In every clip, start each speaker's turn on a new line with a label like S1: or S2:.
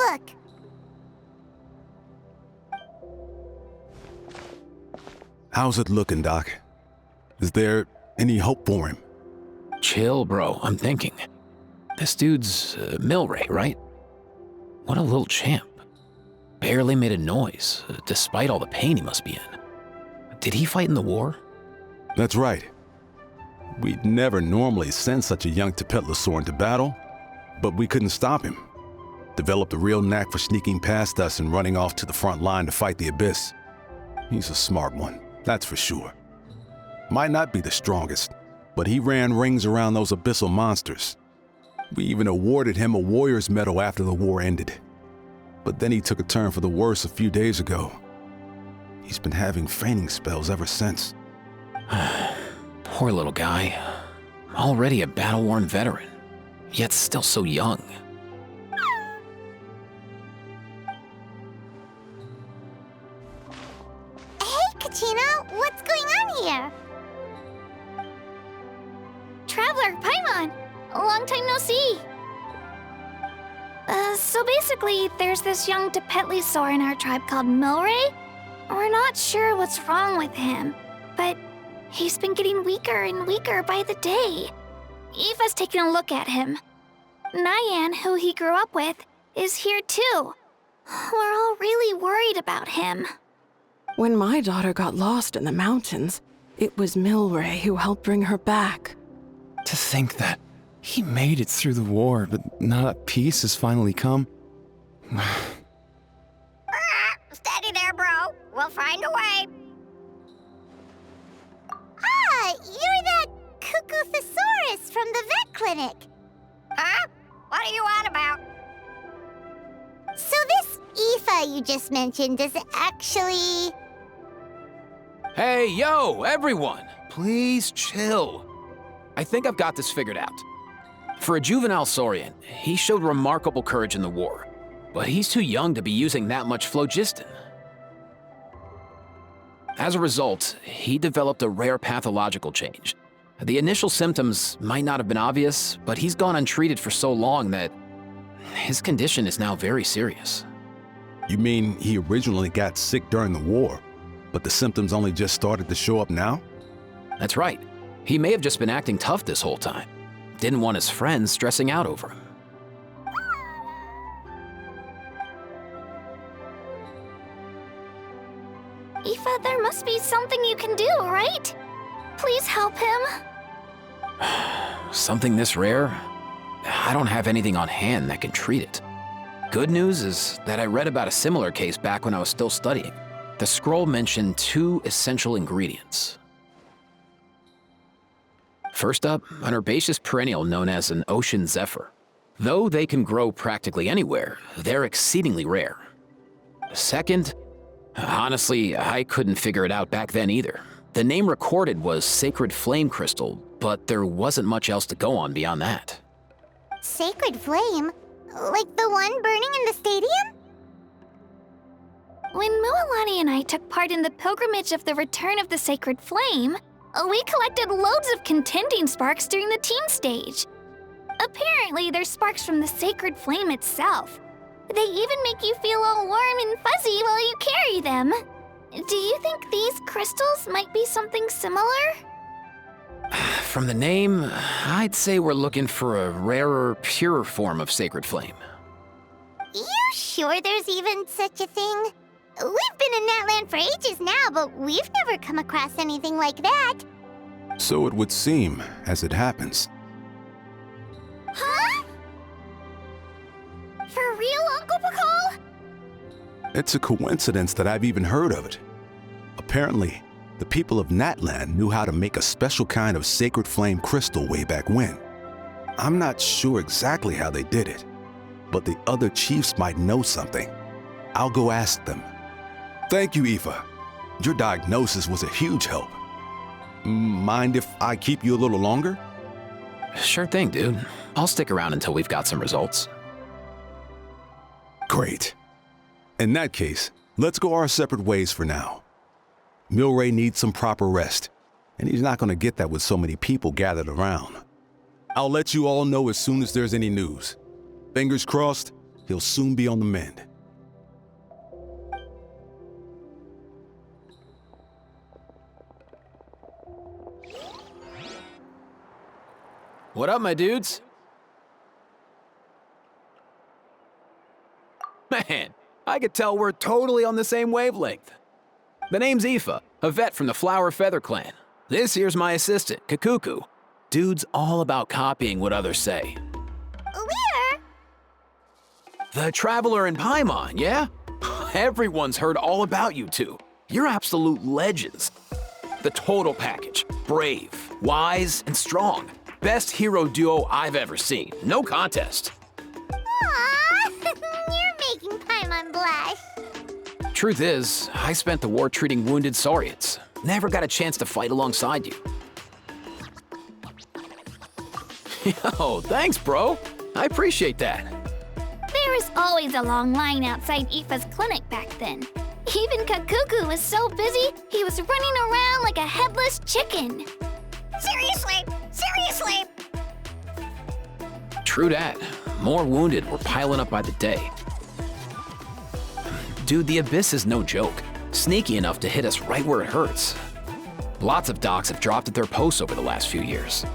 S1: a look.
S2: How's it looking, Doc? Is there any hope for him?
S3: Chill, bro. I'm thinking. This dude's Milray, right? What a little champ. Barely made a noise, despite all the pain he must be in. Did he fight in the war?
S2: That's right. We'd never normally send such a young Saurian to battle, but we couldn't stop him. Developed a real knack for sneaking past us and running off to the front line to fight the Abyss. He's a smart one, that's for sure. Might not be the strongest, but he ran rings around those abyssal monsters. We even awarded him a Warrior's Medal after the war ended. But then he took a turn for the worse a few days ago. He's been having fainting spells ever since.
S3: Poor little guy. Already a battle-worn veteran, yet still so young.
S1: Hey, Kachina, what's going on here? Traveler, Paimon, long time no see. So basically, there's this young Saur in our tribe called Milray. We're not sure what's wrong with him, but he's been getting weaker and weaker by the day. Aoife's taking a look at him. Nyan, who he grew up with, is here too. We're all really worried about him.
S4: When my daughter got lost in the mountains, it was Milray who helped bring her back.
S5: To think that he made it through the war, but now that peace has finally come.
S1: Steady there, bro. We'll find a way. Ah, you're that Cuckoo-thesaurus from the vet clinic. Huh? What are you on about? So this Aoife you just mentioned is actually...
S3: Hey, yo, everyone! Please chill. I think I've got this figured out. For a juvenile Saurian, he showed remarkable courage in the war, but he's too young to be using that much phlogiston. As a result, he developed a rare pathological change. The initial symptoms might not have been obvious, but he's gone untreated for so long that his condition is now very serious.
S2: You mean he originally got sick during the war, but the symptoms only just started to show up now?
S3: That's right. He may have just been acting tough this whole time. Didn't want his friends stressing out over him.
S1: Aoife, there must be something you can do, right? Please help him.
S3: Something this rare? I don't have anything on hand that can treat it. Good news is that I read about a similar case back when I was still studying. The scroll mentioned 2 essential ingredients. First up, an herbaceous perennial known as an ocean zephyr. Though they can grow practically anywhere, they're exceedingly rare. Second, honestly, I couldn't figure it out back then either. The name recorded was Sacred Flame Crystal, but there wasn't much else to go on beyond that.
S1: Sacred Flame? Like the one burning in the stadium? When Mualani and I took part in the pilgrimage of the Return of the Sacred Flame, we collected loads of contending sparks during the team stage. Apparently, they're sparks from the Sacred Flame itself. They even make you feel all warm and fuzzy while you carry them. Do you think these crystals might be something similar?
S3: From the name, I'd say we're looking for a rarer, purer form of Sacred Flame.
S1: You sure there's even such a thing? We've been in Natland for ages now, but we've never come across anything like that.
S2: So it would seem, as it happens.
S1: Huh? For real, Uncle Pakal?
S2: It's a coincidence that I've even heard of it. Apparently, the people of Natland knew how to make a special kind of sacred flame crystal way back when. I'm not sure exactly how they did it, but the other chiefs might know something. I'll go ask them. Thank you, Aoife. Your diagnosis was a huge help. Mind if I keep you a little longer?
S3: Sure thing, dude. I'll stick around until we've got some results.
S2: Great. In that case, let's go our separate ways for now. Milray needs some proper rest, and he's not going to get that with so many people gathered around. I'll let you all know as soon as there's any news. Fingers crossed, He'll soon be on the mend.
S3: What up, my dudes? Man, I could tell we're totally on the same wavelength. The name's Aoife, a vet from the Flower Feather clan. This here's my assistant, Kakuku. Dude's all about copying what others say.
S1: We're...
S3: The Traveler in Paimon, yeah? Everyone's heard all about you two. You're absolute legends. The total package. Brave, wise, and strong. Best hero duo I've ever seen. No contest.
S1: Aww, you're making Paimon blush.
S3: Truth is, I spent the war treating wounded Saurians. Never got a chance to fight alongside you. Yo, thanks, bro. I appreciate that.
S1: There was always a long line outside Aoife's clinic back then. Even Kakuku was so busy, he was running around like a headless chicken. Seriously? Seriously?
S3: True that. More wounded were piling up by the day. Dude, the Abyss is no joke. Sneaky enough to hit us right where it hurts. Lots of docs have dropped at their posts over the last few years.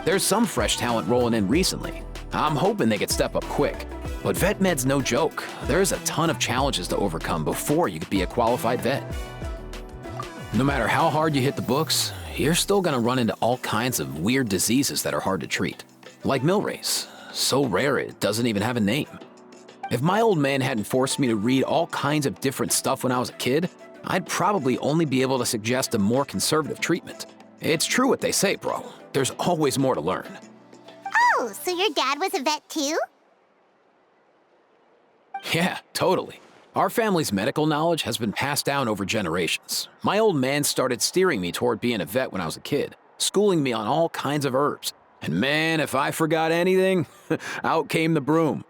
S3: There's some fresh talent rolling in recently. I'm hoping they could step up quick. But vet med's no joke. There's a ton of challenges to overcome before you could be a qualified vet. No matter how hard you hit the books, you're still gonna run into all kinds of weird diseases that are hard to treat. Like Milray's, so rare it doesn't even have a name. If my old man hadn't forced me to read all kinds of different stuff when I was a kid, I'd probably only be able to suggest a more conservative treatment. It's true what they say, bro. There's always more to learn.
S1: Oh, so your dad was a vet too?
S3: Yeah, totally. Our family's medical knowledge has been passed down over generations. My old man started steering me toward being a vet when I was a kid, schooling me on all kinds of herbs. And man, if I forgot anything, out came the broom.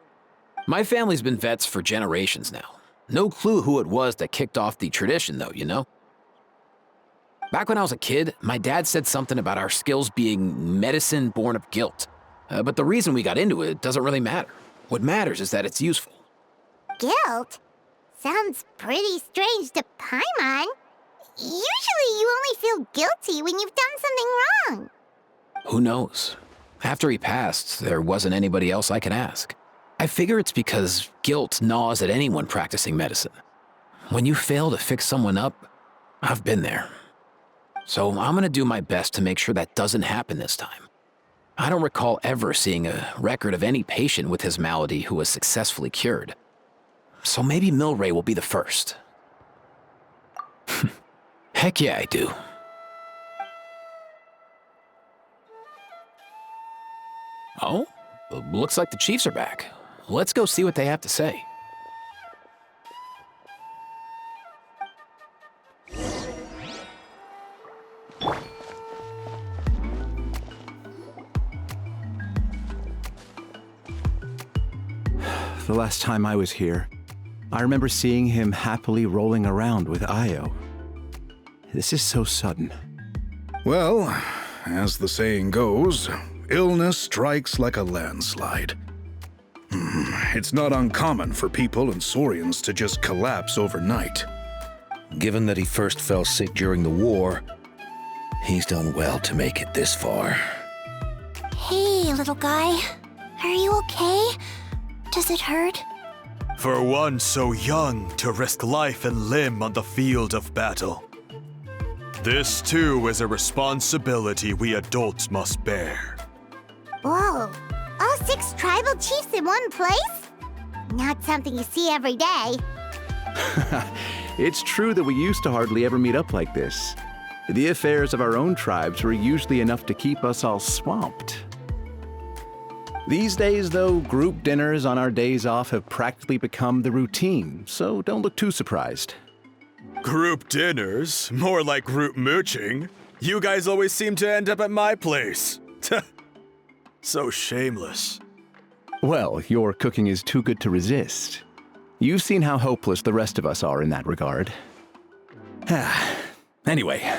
S3: My family's been vets for generations now. No clue who it was that kicked off the tradition though, you know? Back when I was a kid, my dad said something about our skills being medicine born of guilt. But the reason we got into it doesn't really matter. What matters is that it's useful.
S1: Guilt? Sounds pretty strange to Paimon. Usually you only feel guilty when you've done something wrong.
S3: Who knows? After he passed, there wasn't anybody else I could ask. I figure it's because guilt gnaws at anyone practicing medicine. When you fail to fix someone up, I've been there. So I'm gonna do my best to make sure that doesn't happen this time. I don't recall ever seeing a record of any patient with his malady who was successfully cured. So maybe Milray will be the first. Heck yeah, I do. Oh, looks like the Chiefs are back. Let's go see what they have to say.
S5: The last time I was here, I remember seeing him happily rolling around with Io. This is so sudden.
S6: Well, as the saying goes, illness strikes like a landslide. It's not uncommon for people and Saurians to just collapse overnight. Given that he first fell sick during the war, he's done well to make it this far.
S1: Hey, little guy. Are you okay? Does it hurt?
S7: For one so young to risk life and limb on the field of battle. This too is a responsibility we adults must bear.
S1: Whoa, all 6 tribal chiefs in one place? Not something you see every day.
S5: It's true that we used to hardly ever meet up like this. The affairs of our own tribes were usually enough to keep us all swamped. These days, though, group dinners on our days off have practically become the routine, so don't look too surprised.
S7: Group dinners? More like group mooching. You guys always seem to end up at my place. So shameless.
S5: Well, your cooking is too good to resist. You've seen how hopeless the rest of us are in that regard. Anyway,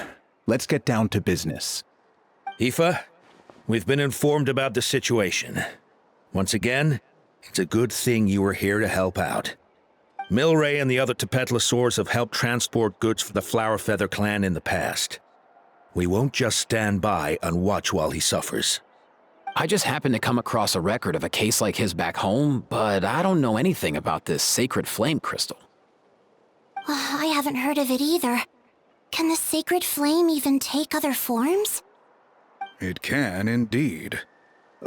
S5: let's get down to business.
S8: Aoife, we've been informed about the situation. Once again, It's a good thing you were here to help out. Milray and the other Tepetlosaurs have helped transport goods for the Flower Feather clan in the past. We won't just stand by and watch while he suffers.
S3: I just happened to come across a record of a case like his back home, but I don't know anything about this sacred flame crystal.
S9: I haven't heard of it either. Can the sacred flame even take other forms?
S6: It can, indeed.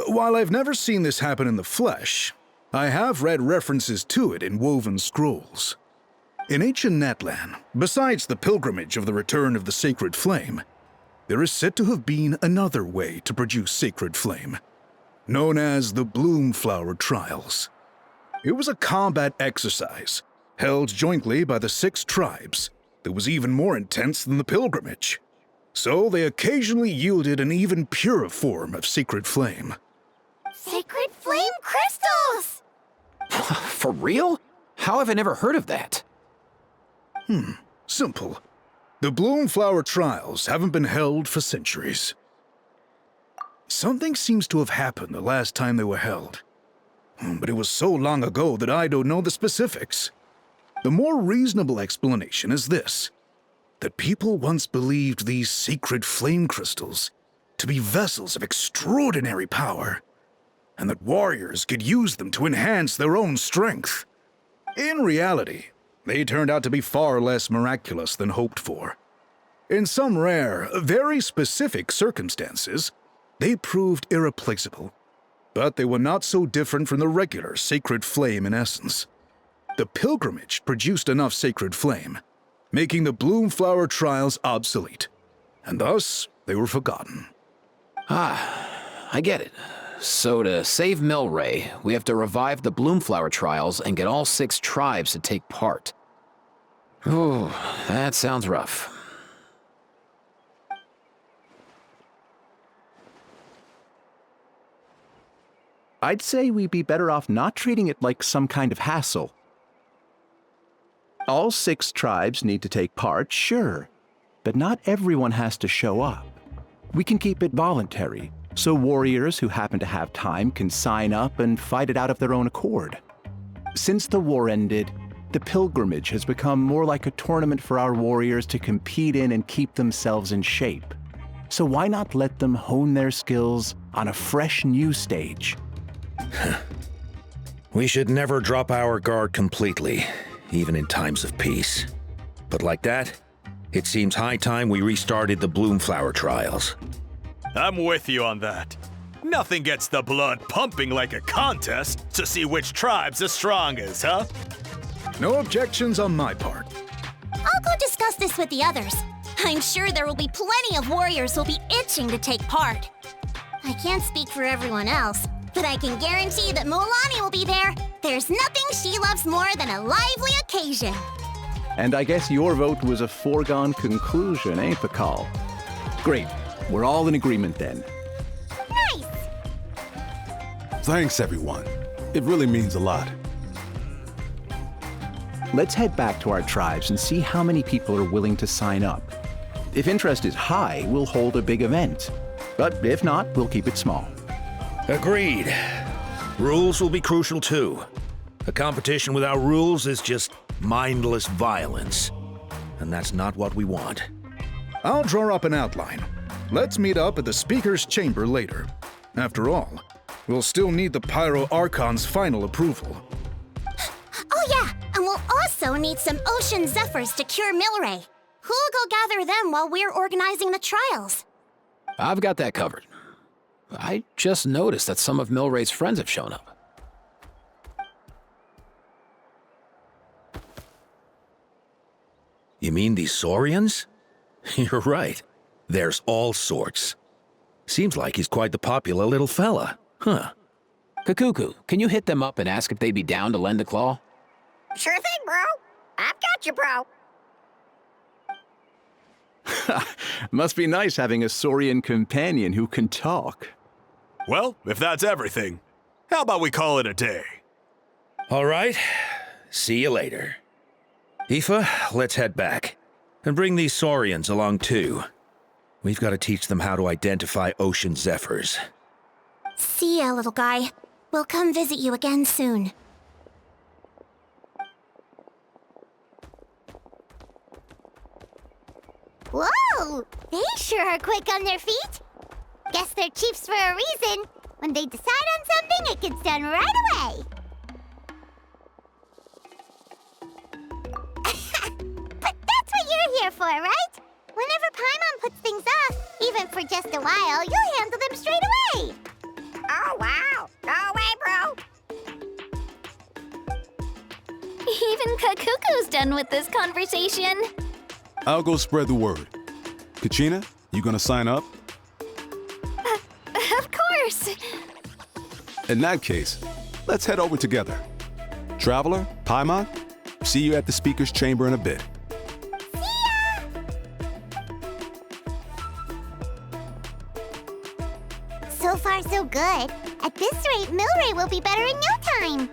S6: While I've never seen this happen in the flesh, I have read references to it in woven scrolls. In ancient Natlan, besides the pilgrimage of the return of the sacred flame, there is said to have been another way to produce sacred flame, known as the Bloomflower Trials. It was a combat exercise, held jointly by the 6 tribes, that was even more intense than the pilgrimage. So they occasionally yielded an even purer form of sacred flame.
S9: Sacred flame crystals!
S3: For real? How have I never heard of that?
S6: Simple. The Bloomflower Trials haven't been held for centuries. Something seems to have happened the last time they were held. But it was so long ago that I don't know the specifics. The more reasonable explanation is this: that people once believed these sacred flame crystals to be vessels of extraordinary power, and that warriors could use them to enhance their own strength. In reality, they turned out to be far less miraculous than hoped for. In some rare, very specific circumstances, they proved irreplaceable, but they were not so different from the regular sacred flame in essence. The pilgrimage produced enough sacred flame, making the Bloomflower Trials obsolete, and thus they were forgotten.
S3: I get it. So to save Milray, we have to revive the Bloomflower Trials and get all 6 tribes to take part. Ooh, that sounds rough.
S5: I'd say we'd be better off not treating it like some kind of hassle. All 6 tribes need to take part, sure, but not everyone has to show up. We can keep it voluntary, so warriors who happen to have time can sign up and fight it out of their own accord. Since the war ended, the pilgrimage has become more like a tournament for our warriors to compete in and keep themselves in shape. So why not let them hone their skills on a fresh new stage?
S8: We should never drop our guard completely, even in times of peace. But like that, it seems high time we restarted the Bloomflower Trials.
S7: I'm with you on that. Nothing gets the blood pumping like a contest to see which tribe's the strongest, huh?
S6: No objections on my part.
S9: I'll go discuss this with the others. I'm sure there will be plenty of warriors who'll be itching to take part. I can't speak for everyone else, but I can guarantee that Mulani will be there. There's nothing she loves more than a lively occasion.
S5: And I guess your vote was a foregone conclusion, eh, Pakal? Great. We're all in agreement then.
S9: Nice!
S2: Thanks, everyone. It really means a lot.
S5: Let's head back to our tribes and see how many people are willing to sign up. If interest is high, we'll hold a big event. But if not, we'll keep it small.
S8: Agreed. Rules will be crucial too. A competition without rules is just mindless violence. And that's not what we want.
S6: I'll draw up an outline. Let's meet up at the Speaker's Chamber later. After all, we'll still need the Pyro Archon's final approval.
S9: Oh yeah, and we'll also need some Ocean Zephyrs to cure Milray. Who'll go gather them while we're organizing the trials?
S3: I've got that covered. I just noticed that some of Milray's friends have shown up.
S8: You mean these Saurians? You're right. There's all sorts. Seems like he's quite the popular little fella, huh?
S3: Kakuku, can you hit them up and ask if they'd be down to lend a claw?
S10: Sure thing, bro. I've got you, bro.
S5: Must be nice having a Saurian companion who can talk.
S7: Well, if that's everything, how about we call it a day?
S8: All right. See you later. Aoife, let's head back. And bring these Saurians along too. We've got to teach them how to identify Ocean Zephyrs.
S9: See ya, little guy. We'll come visit you again soon.
S11: Whoa! They sure are quick on their feet. Guess they're chiefs for a reason. When they decide on something, it gets done right away. But that's what you're here for, right? Whenever Paimon puts things off, even for just a while, you'll handle them straight away.
S10: Oh, wow. No way, bro.
S1: Even Kakuku's done with this conversation.
S2: I'll go spread the word. Kachina, you gonna sign up?
S1: Of course.
S2: In that case, let's head over together. Traveler, Paimon, see you at the speaker's chamber in a bit.
S11: So far, so good. At this rate, Milray will be better in no time.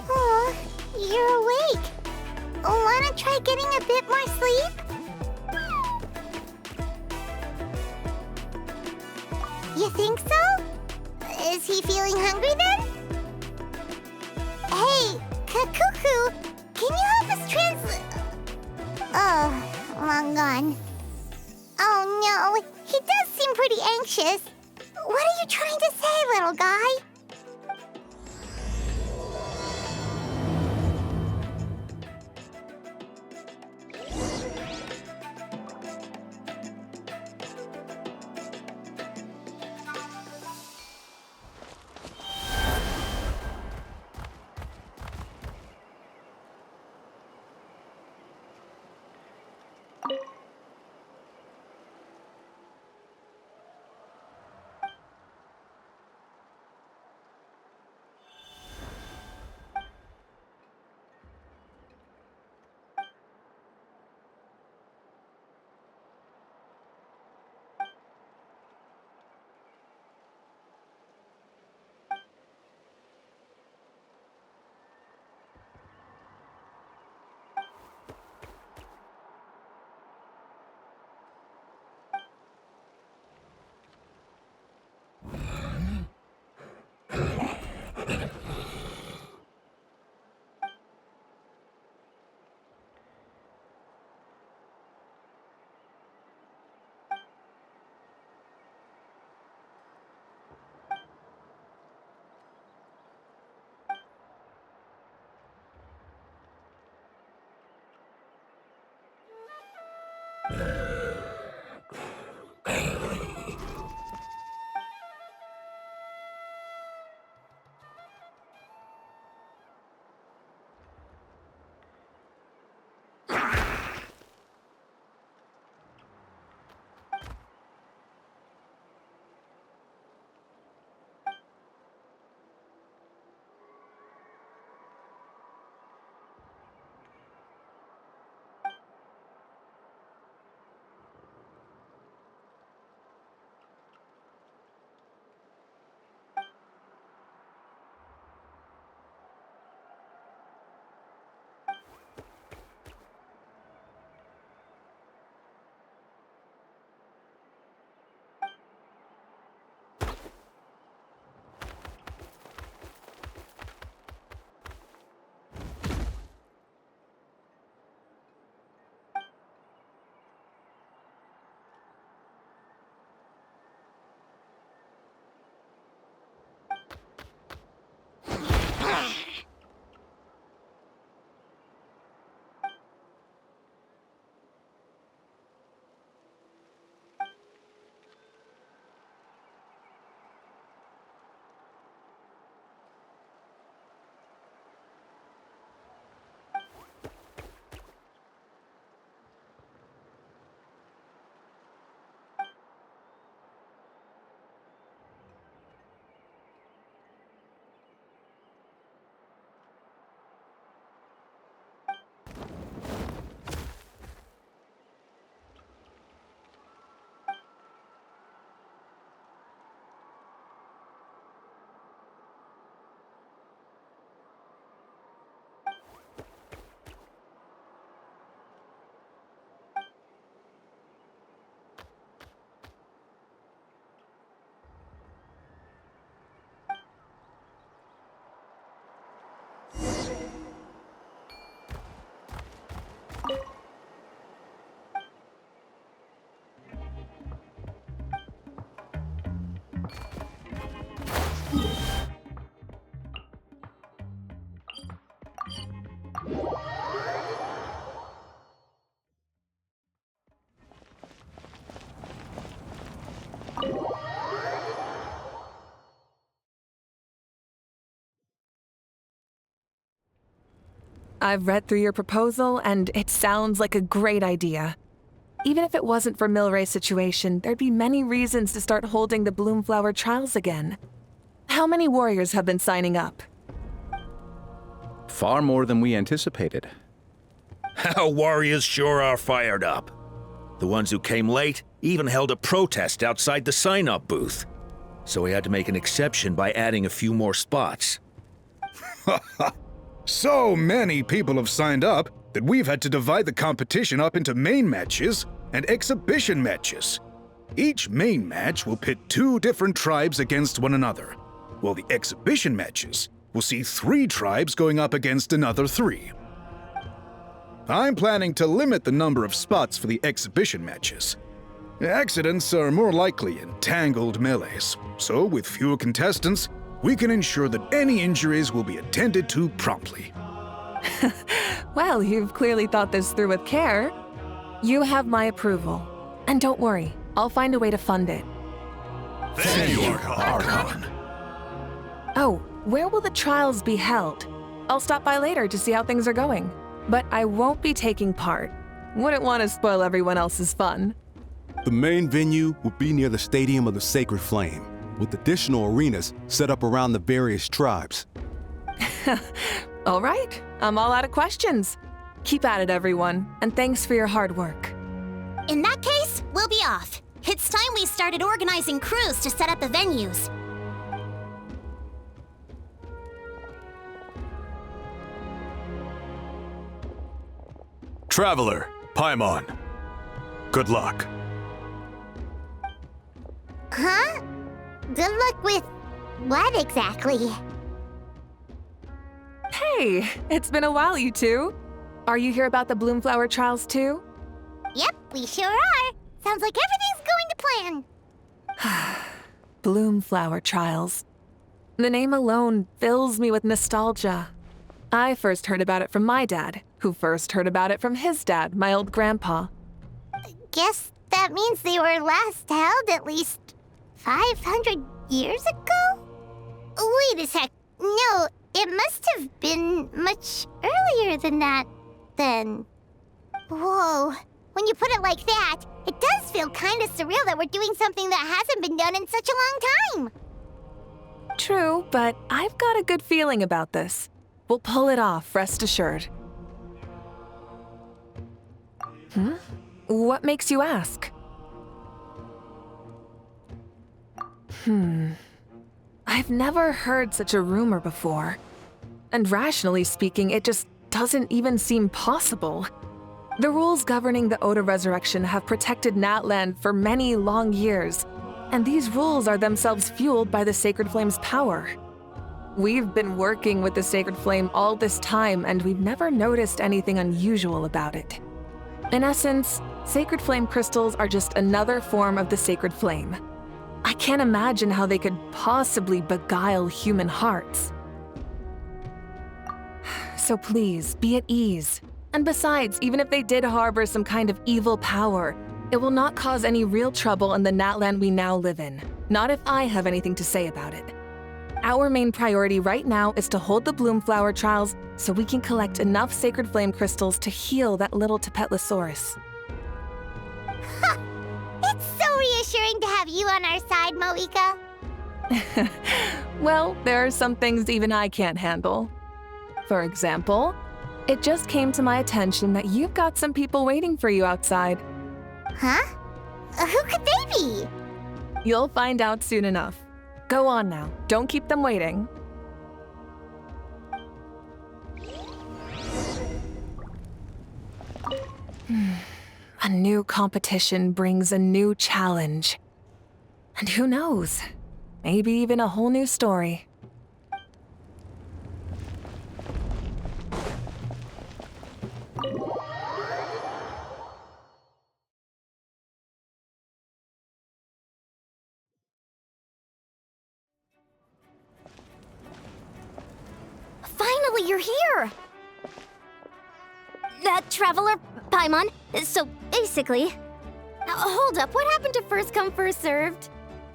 S11: Oh, you're awake. Wanna try getting a bit more sleep? You think so? Is he feeling hungry then? Hey, Kakuku, can you help us translate? Oh, long gone. Oh no, he does seem pretty anxious. What are you trying to say, little guy?
S12: I've read through your proposal, and it sounds like a great idea. Even if it wasn't for Milray's situation, there'd be many reasons to start holding the Bloomflower trials again. How many warriors have been signing up?
S5: Far more than we anticipated.
S8: Our warriors sure are fired up. The ones who came late even held a protest outside the sign-up booth. So we had to make an exception by adding a few more spots.
S6: So many people have signed up that we've had to divide the competition up into main matches and exhibition matches. Each main match will pit 2 different tribes against one another, while the exhibition matches will see 3 tribes going up against another 3. I'm planning to limit the number of spots for the exhibition matches. Accidents are more likely in tangled melees, so with fewer contestants, we can ensure that any injuries will be attended to promptly.
S12: Well, you've clearly thought this through with care. You have my approval. And don't worry, I'll find a way to fund it.
S6: Thank you, Archon.
S12: Oh, where will the trials be held? I'll stop by later to see how things are going. But I won't be taking part. Wouldn't want to spoil everyone else's fun.
S2: The main venue will be near the Stadium of the Sacred Flame, with additional arenas set up around the various tribes.
S12: All right, I'm all out of questions. Keep at it, everyone, and thanks for your hard work.
S9: In that case, we'll be off. It's time we started organizing crews to set up the venues.
S7: Traveler, Paimon. Good luck.
S11: Huh? Good luck with what exactly?
S12: Hey, it's been a while, you two. Are you here about the Bloomflower trials too?
S11: Yep, we sure are. Sounds like everything's going to plan.
S12: Bloomflower trials. The name alone fills me with nostalgia. I first heard about it from my dad, who first heard about it from his dad, my old grandpa.
S11: Guess that means they were last held at least 500 years ago? Wait a sec. No, it must have been much earlier than that, then. Whoa. When you put it like that, it does feel kind of surreal that we're doing something that hasn't been done in such a long time.
S12: True, but I've got a good feeling about this. We'll pull it off, rest assured. What makes you ask? I've never heard such a rumor before. And rationally speaking, it just doesn't even seem possible. The rules governing the Oda resurrection have protected Natland for many long years, and these rules are themselves fueled by the Sacred Flame's power. We've been working with the Sacred Flame all this time, and we've never noticed anything unusual about it. In essence, Sacred Flame crystals are just another form of the Sacred Flame. I can't imagine how they could possibly beguile human hearts. So please, be at ease. And besides, even if they did harbor some kind of evil power, it will not cause any real trouble in the Natland we now live in. Not if I have anything to say about it. Our main priority right now is to hold the Bloomflower trials so we can collect enough Sacred Flame crystals to heal that little Tepetlosaurus.
S11: It's so reassuring to have you on our side, Moika.
S12: Well, there are some things even I can't handle. For example, it just came to my attention that you've got some people waiting for you outside.
S11: Huh? Who could they be?
S12: You'll find out soon enough. Go on now, don't keep them waiting. A new competition brings a new challenge. And who knows? Maybe even a whole new story.
S1: Finally, you're here!
S9: Traveler Paimon. So basically... hold up, what happened to first come, first served?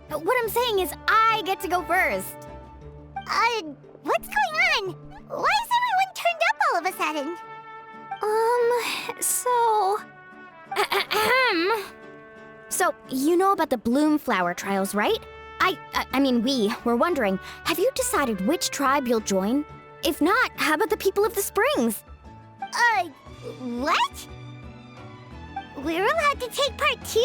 S9: What I'm saying is I get to go first.
S11: What's going on? Why is everyone turned up all of a sudden?
S9: So... So, you know about the bloom flower trials, right? I mean, we were wondering, have you decided which tribe you'll join? If not, how about the people of the springs?
S11: What? We're allowed to take part too?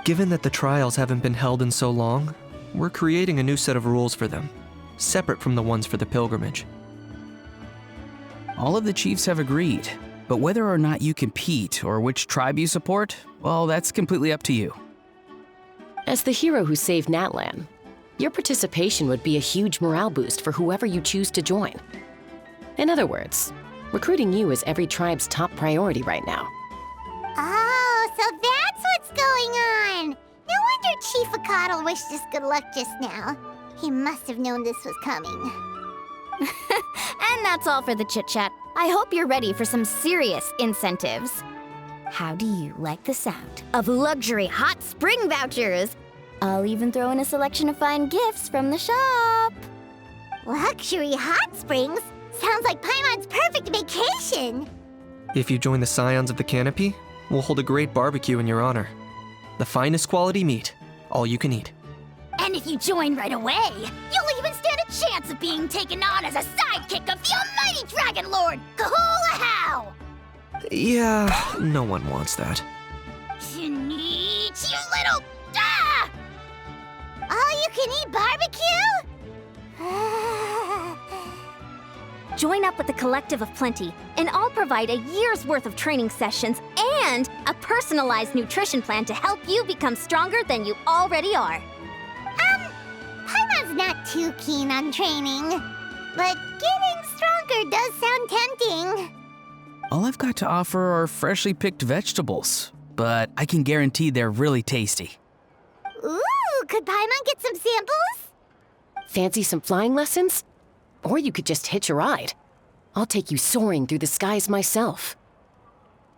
S13: Given that the trials haven't been held in so long, we're creating a new set of rules for them, separate from the ones for the pilgrimage.
S14: All of the chiefs have agreed, but whether or not you compete or which tribe you support, well, that's completely up to you.
S15: As the hero who saved Natlan, your participation would be a huge morale boost for whoever you choose to join. In other words, recruiting you is every tribe's top priority right now.
S11: Oh, so that's what's going on! No wonder Chief Akatl wished us good luck just now. He must have known this was coming.
S9: And that's all for the chit-chat. I hope you're ready for some serious incentives. How do you like the sound of luxury hot spring vouchers? I'll even throw in a selection of fine gifts from the shop.
S11: Luxury hot springs? Sounds like Paimon's perfect vacation!
S13: If you join the Scions of the Canopy, we'll hold a great barbecue in your honor. The finest quality meat, all you can eat.
S9: And if you join right away, you'll even stand a chance of being taken on as a sidekick of the almighty Dragon Lord, Kahula-How!
S13: Yeah, no one wants that.
S9: You little... Ah!
S11: All-you-can-eat barbecue?
S9: Join up with the Collective of Plenty, and I'll provide a year's worth of training sessions and a personalized nutrition plan to help you become stronger than you already are.
S11: Paimon's not too keen on training, but getting stronger does sound tempting.
S14: All I've got to offer are freshly picked vegetables, but I can guarantee they're really tasty.
S11: Ooh, could Paimon get some samples?
S15: Fancy some flying lessons? Or you could just hitch a ride. I'll take you soaring through the skies myself.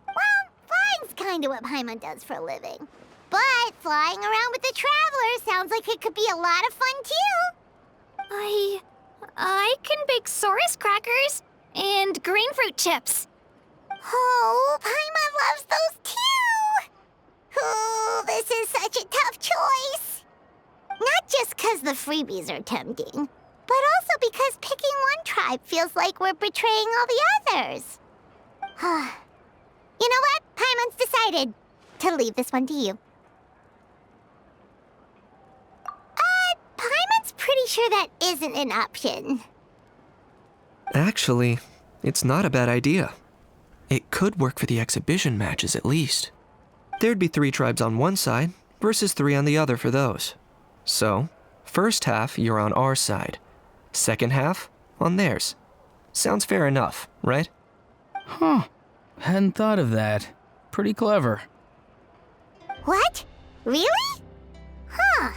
S11: Well, flying's kinda what Paimon does for a living. But flying around with the Traveler sounds like it could be a lot of fun too.
S1: I can bake Saurus crackers and green fruit chips.
S11: Oh, Paimon loves those too! Ooh, this is such a tough choice. Not just 'cause the freebies are tempting, but also because picking one tribe feels like we're betraying all the others. You know what? Paimon's decided to leave this one to you. Paimon's pretty sure that isn't an option.
S13: Actually, it's not a bad idea. It could work for the exhibition matches at least. There'd be 3 tribes on one side versus 3 on the other for those. So, first half you're on our side, second half on theirs. Sounds fair enough, right?
S14: Huh. Hadn't thought of that. Pretty clever.
S11: What? Really? Huh.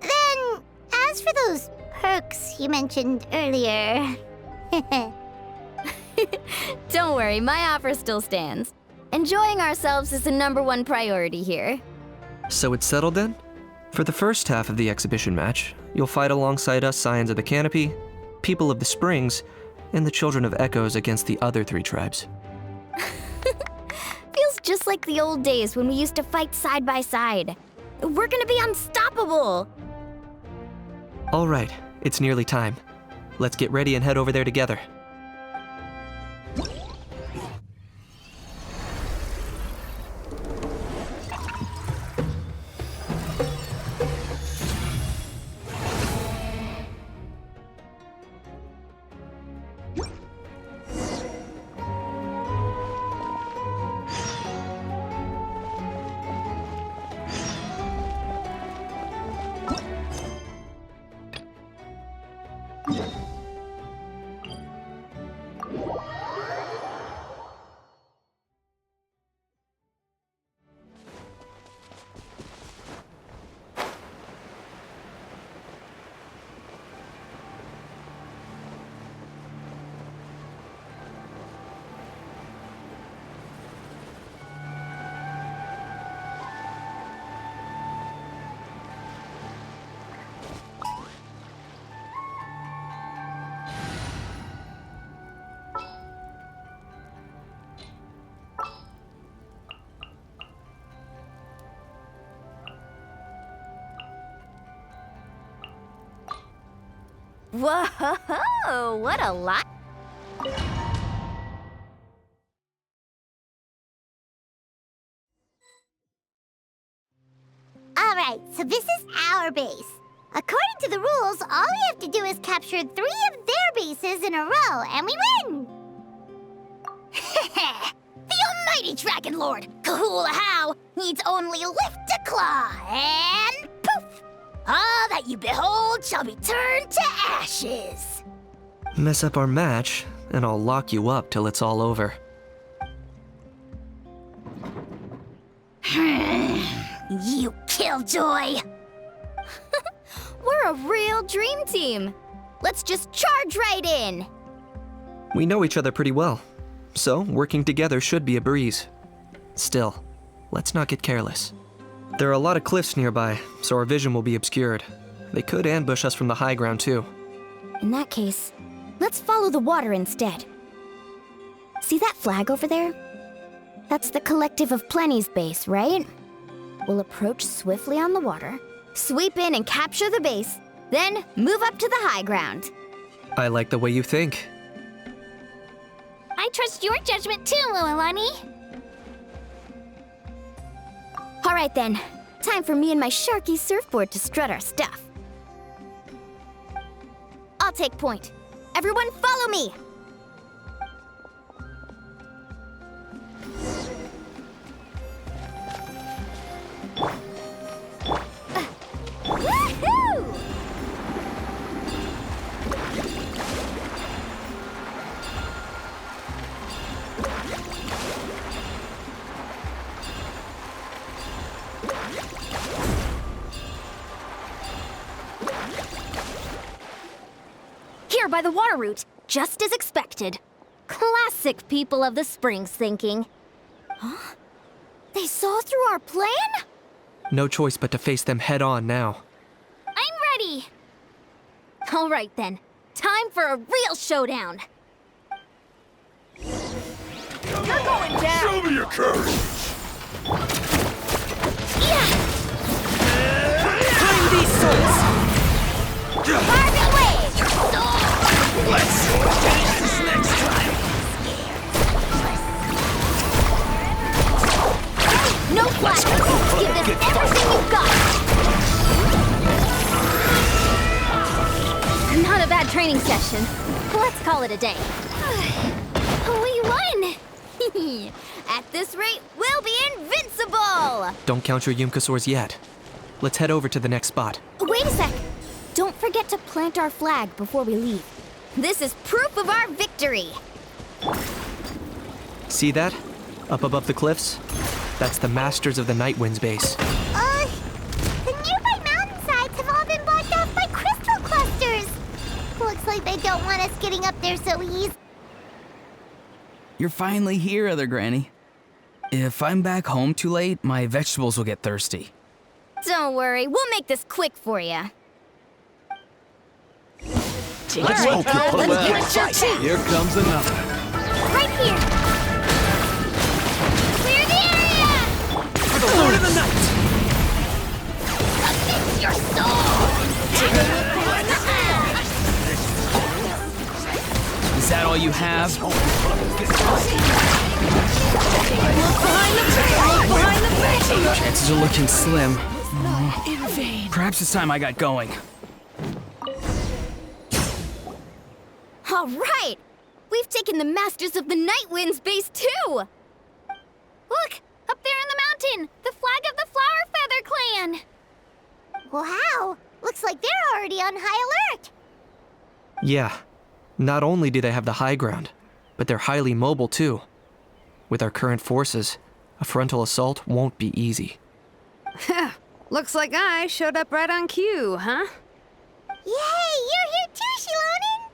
S11: Then, as for those perks you mentioned earlier...
S9: Don't worry, my offer still stands. Enjoying ourselves is the #1 priority here.
S13: So it's settled then? For the first half of the exhibition match, you'll fight alongside us Scions of the Canopy, People of the Springs, and the Children of Echoes against the other 3 tribes.
S9: Feels just like the old days when we used to fight side by side. We're gonna be unstoppable!
S13: All right, it's nearly time. Let's get ready and head over there together.
S16: Whoa, what a lot.
S11: Alright, so this is our base. According to the rules, all we have to do is capture 3 of their bases in a row, and we win!
S9: The almighty Dragon Lord, Kahula How, needs only lift a claw, and poof! All that you behold shall be turned to ashes.
S13: Mess up our match, and I'll lock you up till it's all over.
S9: You killjoy!
S16: We're a real dream team. Let's just charge right in.
S13: We know each other pretty well, so working together should be a breeze. Still, let's not get careless. There are a lot of cliffs nearby, so our vision will be obscured. They could ambush us from the high ground too.
S16: In that case, let's follow the water instead. See that flag over there? That's the Collective of Plenty's base, right? We'll approach swiftly on the water, sweep in and capture the base, then move up to the high ground.
S13: I like the way you think.
S1: I trust your judgment too, Mualani.
S16: All right then, time for me and my Sharky surfboard to strut our stuff. I'll take point. Everyone follow me! Woohoo! Here by the water route, just as expected. Classic people of the Springs thinking. Huh? They saw through our plan?
S13: No choice but to face them head on now.
S1: I'm ready.
S16: All right then, time for a real showdown.
S10: You're going down!
S6: Show me your courage!
S10: Climb these souls!
S9: Harvey Wade!
S10: Let's finish this next time!
S16: No flash! Give this everything you've got! Not a bad training session. Let's call it a day. We won! At this rate, we'll be invincible!
S13: Don't count your Yumkasaurs yet. Let's head over to the next spot.
S16: Wait a sec! Don't forget to plant our flag before we leave. This is proof of our victory!
S13: See that? Up above the cliffs? That's the Masters of the Night Wind's base.
S11: The nearby mountainsides have all been blocked off by crystal clusters. Looks like they don't want us getting up there so easy.
S14: You're finally here, Other Granny. If I'm back home too late, my vegetables will get thirsty.
S16: Don't worry, we'll make this quick for you.
S5: Let's hope you pull
S16: let's
S5: well.
S16: give it your chance.
S5: Here comes another.
S16: Right here! Clear the area!
S10: For the Lord of the Night!
S9: Amidst your soul!
S14: Is that all you have?
S10: Behind the base!
S14: Chances are looking slim.
S10: In vain.
S14: Perhaps it's time I got going.
S16: All right! We've taken the Masters of the Night Wind's base too!
S1: Look! Up there in the mountain! The flag of the Flower Feather Clan!
S11: Wow! Looks like they're already on high alert.
S13: Yeah. Not only do they have the high ground, but they're highly mobile too. With our current forces, a frontal assault won't be easy.
S17: Looks like I showed up right on cue, huh?
S11: Yay! You're here too, Shilonin!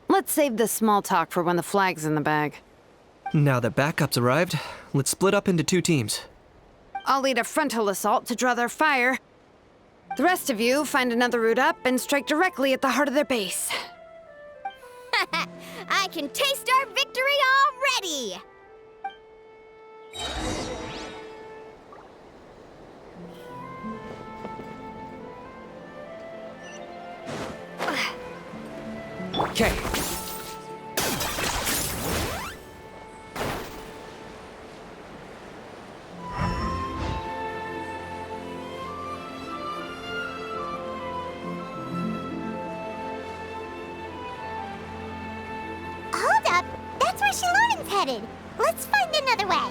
S17: Let's save this small talk for when the flag's in the bag.
S13: Now that backup's arrived, let's split up into 2 teams.
S17: I'll lead a frontal assault to draw their fire. The rest of you find another route up and strike directly at the heart of their base.
S16: I can taste our victory already!
S13: Okay.
S11: Hold up! That's where Shalonen's headed. Let's find another way.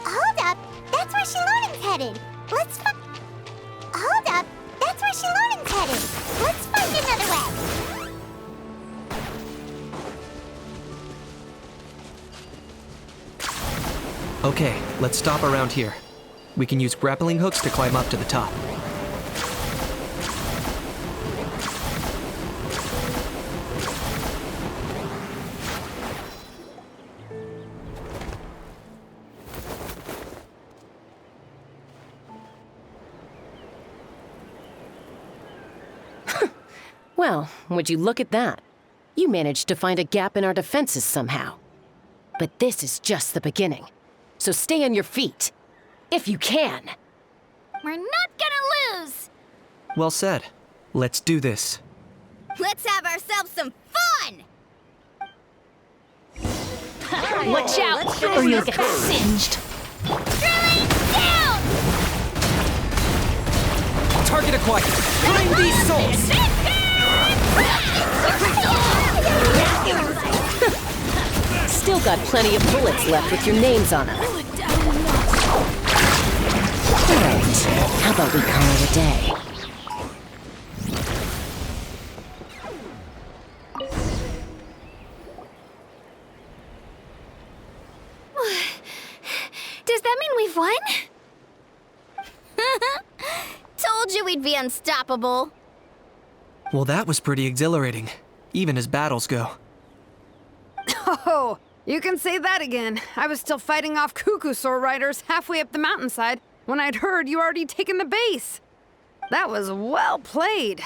S11: Hold up! That's where Shalonen's headed. Let's find... Hold up! That's where Shalonen's headed. Let's find another way.
S13: Okay, let's stop around here. We can use grappling hooks to climb up to the top.
S15: Well, would you look at that? You managed to find a gap in our defenses somehow. But this is just the beginning. So stay on your feet. If you can.
S1: We're not gonna lose!
S13: Well said. Let's do this.
S16: Let's have ourselves some fun!
S1: Watch out, or you'll get singed. Drilling down!
S13: Target acquired. Find these souls!
S15: Still got plenty of bullets left with your names on them. Alright, how about we call it a day?
S1: Does that mean we've won?
S16: Told you we'd be unstoppable.
S13: Well, that was pretty exhilarating, even as battles go.
S17: Oh, you can say that again. I was still fighting off Cuckoosaur riders halfway up the mountainside when I'd heard you already taken the base. That was well played.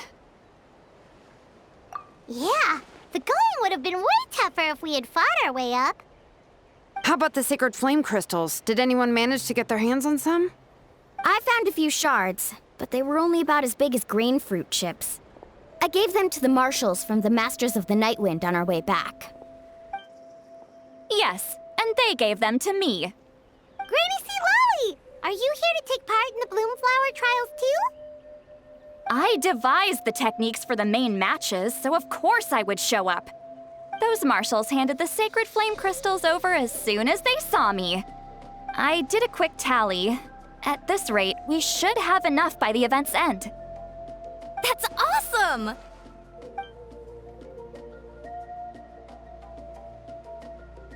S11: Yeah, the going would have been way tougher if we had fought our way up.
S17: How about the sacred flame crystals? Did anyone manage to get their hands on some?
S16: I found a few shards, but they were only about as big as grain fruit chips. I gave them to the marshals from the Masters of the Nightwind on our way back.
S1: Yes, and they gave them to me.
S11: Granny C. Lolly! Are you here to take part in the Bloomflower trials too?
S1: I devised the techniques for the main matches, so of course I would show up. Those marshals handed the sacred flame crystals over as soon as they saw me. I did a quick tally. At this rate, we should have enough by the event's end.
S16: That's awesome!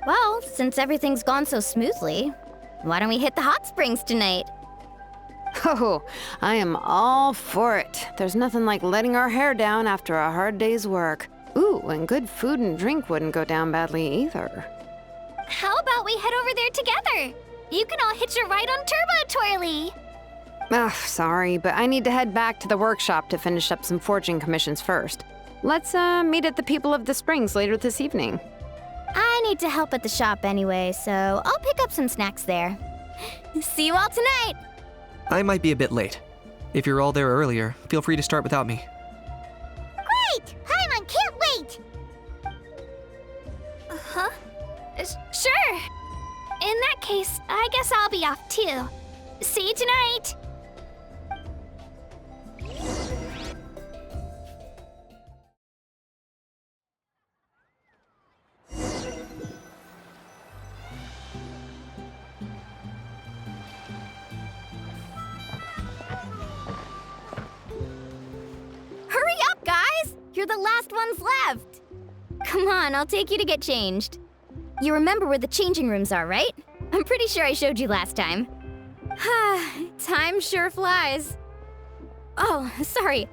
S16: Well, since everything's gone so smoothly, why don't we hit the hot springs tonight?
S17: Oh, I am all for it. There's nothing like letting our hair down after a hard day's work. Ooh, and good food and drink wouldn't go down badly either.
S1: How about we head over there together? You can all hitch a ride on Turbo Twirly.
S17: Ugh, sorry, but I need to head back to the workshop to finish up some forging commissions first. Let's meet at the People of the Springs later this evening.
S16: I need to help at the shop anyway, so I'll pick up some snacks there. See you all tonight!
S13: I might be a bit late. If you're all there earlier, feel free to start without me.
S11: Great! Paimon can't wait!
S1: Huh? Sure. In that case, I guess I'll be off too. See you tonight!
S16: Hurry up, guys! You're the last ones left! Come on, I'll take you to get changed. You remember where the changing rooms are, right? I'm pretty sure I showed you last time. Time sure flies. Oh, sorry.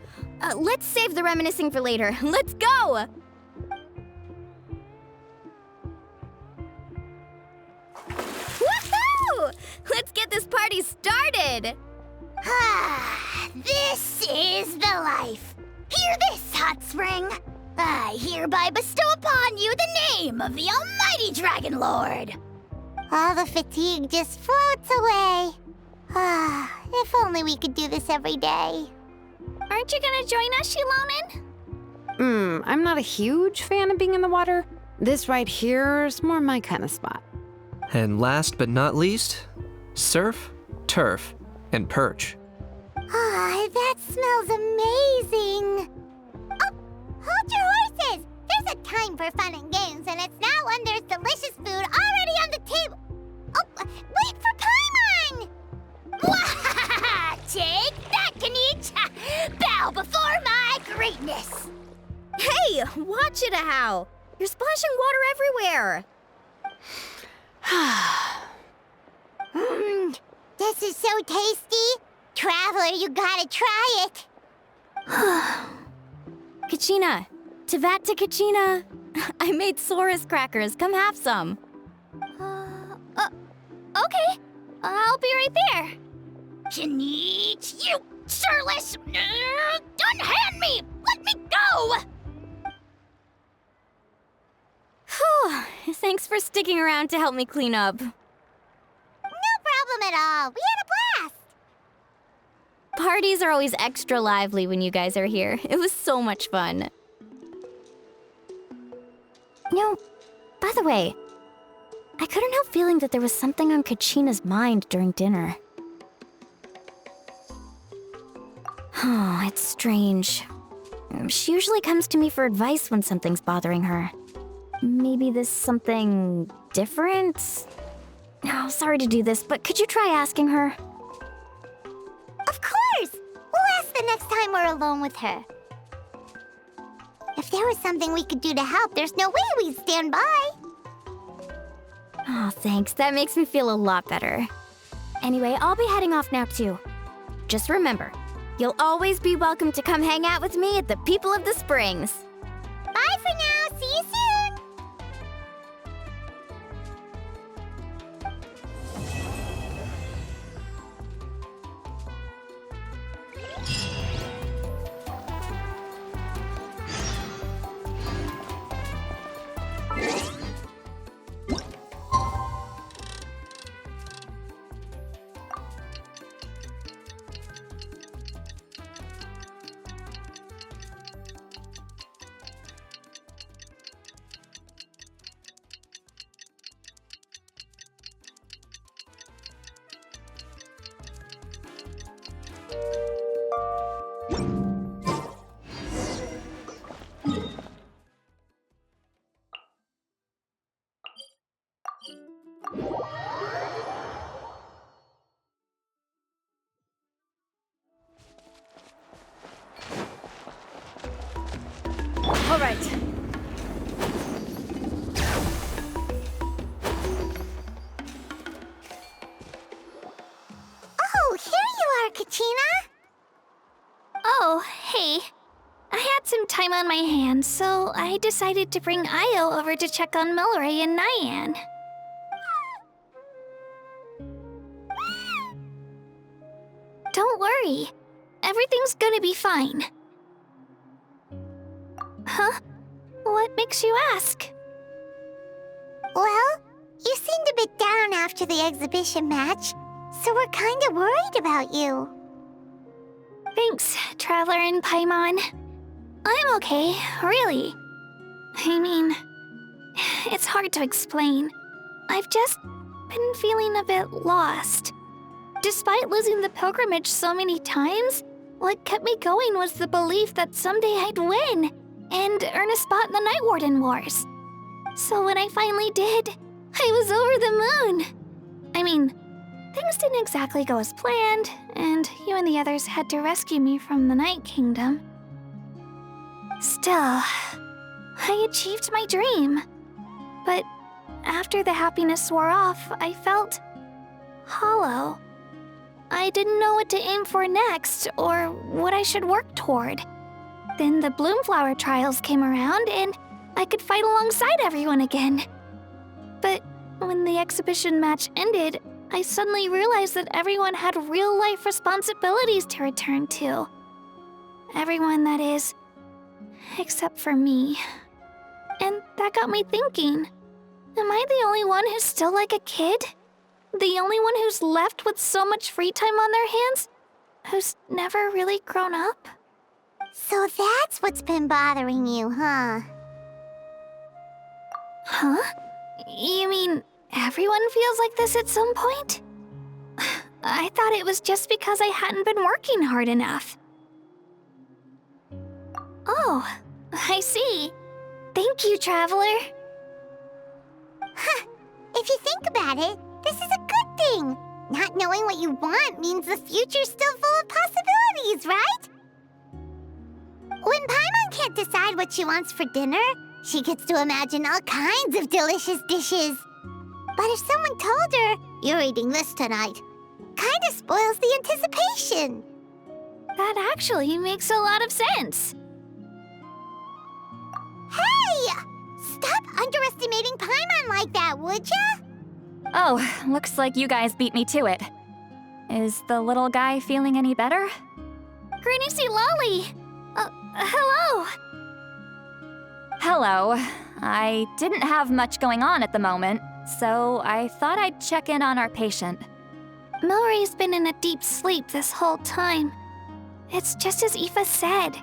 S16: Let's save the reminiscing for later. Let's go! Woohoo! Let's get this party started!
S11: This is the life. Hear this, Hot Spring. I hereby bestow upon you name of the almighty Dragon Lord. All the fatigue just floats away. Ah, if only we could do this every day.
S1: Aren't you gonna join us, Shilonen?
S17: I'm not a huge fan of being in the water. This right here is more my kind of spot.
S13: And last but not least, surf, turf, and perch.
S11: Ah, that smells amazing. Oh, hold your horses! There's a time for fun and games, and it's now when there's delicious food already on the table. Oh, wait for Paimon! Take that, Kanich! Bow before my greatness!
S16: Hey, watch it, How! You're splashing water everywhere!
S11: This is so tasty! Traveler, you gotta try it!
S16: Kachina! Tevat to Kachina! I made Saurus crackers. Come have some.
S1: Okay. I'll be right there.
S11: Kanich, you surless! Unhand me! Let me go!
S16: Whew. Thanks for sticking around to help me clean up.
S11: No problem at all. We had a blast!
S16: Parties are always extra lively when you guys are here. It was so much fun. By the way, I couldn't help feeling that there was something on Kachina's mind during dinner. Oh, it's strange. She usually comes to me for advice when something's bothering her. Maybe this something different? Oh, sorry to do this, but could you try asking her?
S11: Of course! We'll ask the next time we're alone with her. If there was something we could do to help, there's no way we'd stand by.
S16: Oh, thanks. That makes me feel a lot better. Anyway, I'll be heading off now, too. Just remember, you'll always be welcome to come hang out with me at the People of the Springs.
S11: Bye for now. See you soon.
S16: All right.
S11: Oh, here you are, Kachina.
S1: Oh, hey. I had some time on my hands, so I decided to bring Io over to check on Milray and Nyan. Don't worry. Everything's gonna be fine. Huh? What makes you ask?
S11: Well, you seemed a bit down after the exhibition match, so we're kind of worried about you.
S1: Thanks, Traveler and Paimon. I'm okay, really. I mean, it's hard to explain. I've just been feeling a bit lost. Despite losing the pilgrimage so many times, what kept me going was the belief that someday I'd win and earn a spot in the Night Warden Wars. So when I finally did, I was over the moon. I mean, things didn't exactly go as planned, and you and the others had to rescue me from the Night Kingdom. Still, I achieved my dream. But after the happiness wore off, I felt hollow. I didn't know what to aim for next, or what I should work toward. Then the Bloomflower trials came around, and I could fight alongside everyone again. But when the exhibition match ended, I suddenly realized that everyone had real-life responsibilities to return to. Everyone, that is. Except for me. And that got me thinking, am I the only one who's still like a kid? The only one who's left with so much free time on their hands? Who's never really grown up?
S11: So that's what's been bothering you, huh?
S1: Huh? You mean everyone feels like this at some point? I thought it was just because I hadn't been working hard enough. Oh, I see. Thank you, Traveler.
S11: Huh. If you think about it, this is a good thing. Not knowing what you want means the future's still full of possibilities, right? When Paimon can't decide what she wants for dinner, she gets to imagine all kinds of delicious dishes. But if someone told her, "You're eating this tonight," kinda spoils the anticipation.
S1: That actually makes a lot of sense.
S11: Hey! Stop underestimating Paimon like that, would ya?
S18: Oh, looks like you guys beat me to it. Is the little guy feeling any better?
S1: Granny C. Lolly! Hello!
S18: Hello. I didn't have much going on at the moment, so I thought I'd check in on our patient.
S1: Milray's been in a deep sleep this whole time. It's just as Aoife said.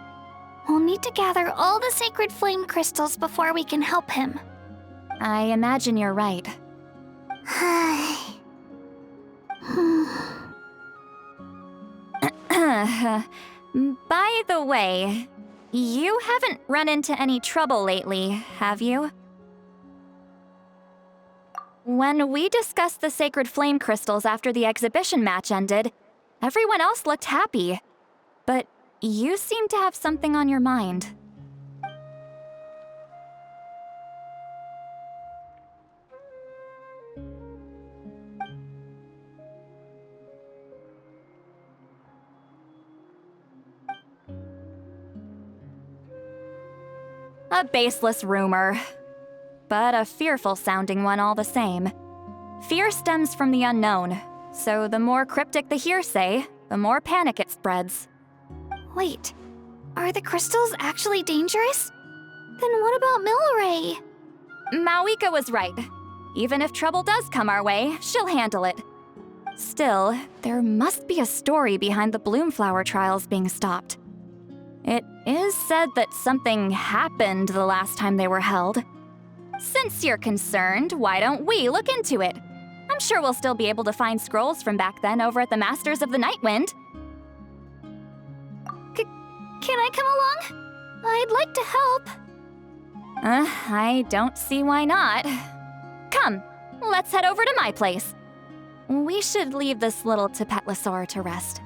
S1: We'll need to gather all the sacred flame crystals before we can help him.
S18: I imagine you're right. By the way, you haven't run into any trouble lately, have you? When we discussed the sacred flame crystals after the exhibition match ended, everyone else looked happy. But you seem to have something on your mind. A baseless rumor, but a fearful-sounding one all the same. Fear stems from the unknown, so the more cryptic the hearsay, the more panic it spreads.
S1: Wait, are the crystals actually dangerous? Then what about Milray?
S18: Mawika was right. Even if trouble does come our way, she'll handle it. Still, there must be a story behind the Bloomflower trials being stopped. It is said that something happened the last time they were held. Since you're concerned, why don't we look into it? I'm sure we'll still be able to find scrolls from back then over at the Masters of the Nightwind.
S1: Can I come along? I'd like to help.
S18: I don't see why not. Come, let's head over to my place. We should leave this little Tepetlosaur to rest.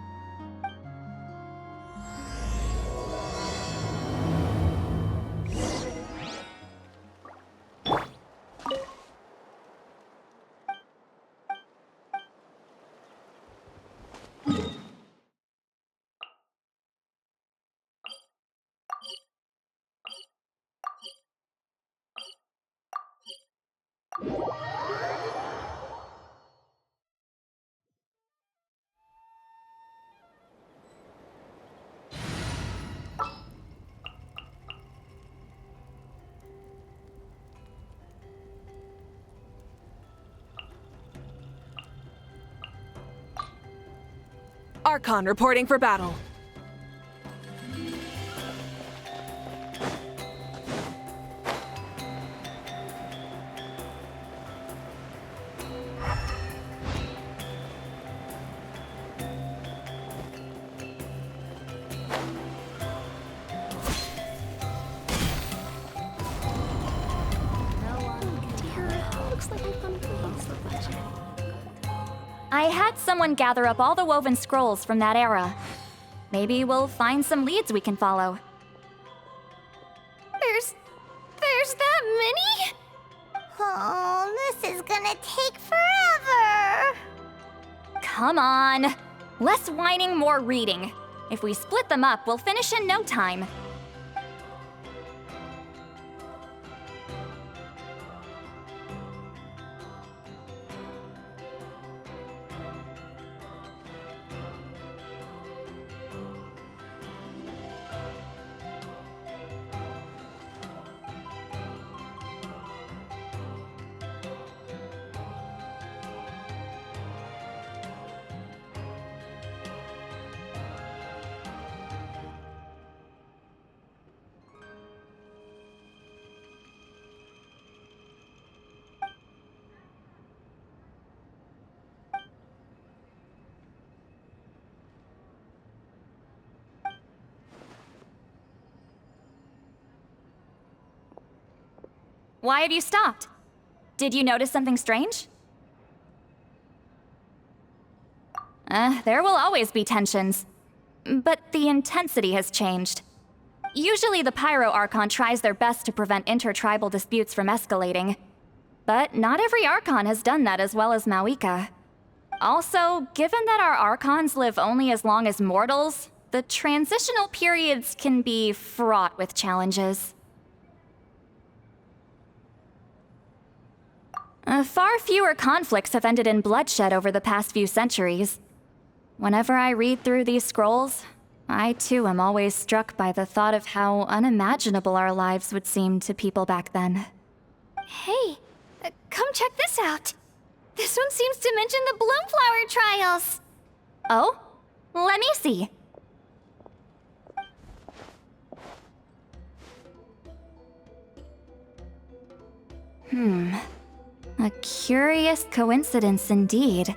S12: Archon reporting for battle.
S18: I had someone gather up all the woven scrolls from that era. Maybe we'll find some leads we can follow.
S1: There's that many?
S11: Oh, this is gonna take forever.
S18: Come on. Less whining, more reading. If we split them up, we'll finish in no time. Why have you stopped? Did you notice something strange? There will always be tensions. But the intensity has changed. Usually the Pyro Archon tries their best to prevent intertribal disputes from escalating. But not every Archon has done that as well as Mauika. Also, given that our Archons live only as long as mortals, the transitional periods can be fraught with challenges. Far fewer conflicts have ended in bloodshed over the past few centuries. Whenever I read through these scrolls, I too am always struck by the thought of how unimaginable our lives would seem to people back then.
S1: Hey, come check this out. This one seems to mention the Bloomflower trials.
S18: Oh? Let me see. A curious coincidence indeed.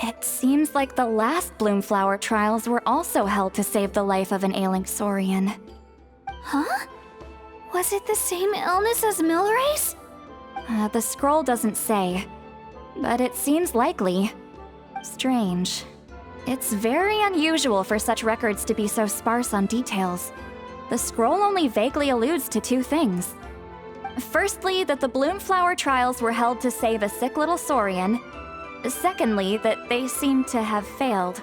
S18: It seems like the last Bloomflower trials were also held to save the life of an ailing Saurian.
S1: Huh? Was it the same illness as Milray's?
S18: The scroll doesn't say, but it seems likely. Strange. It's very unusual for such records to be so sparse on details. The scroll only vaguely alludes to two things. Firstly, that the Bloomflower trials were held to save a sick little Saurian. Secondly, that they seem to have failed.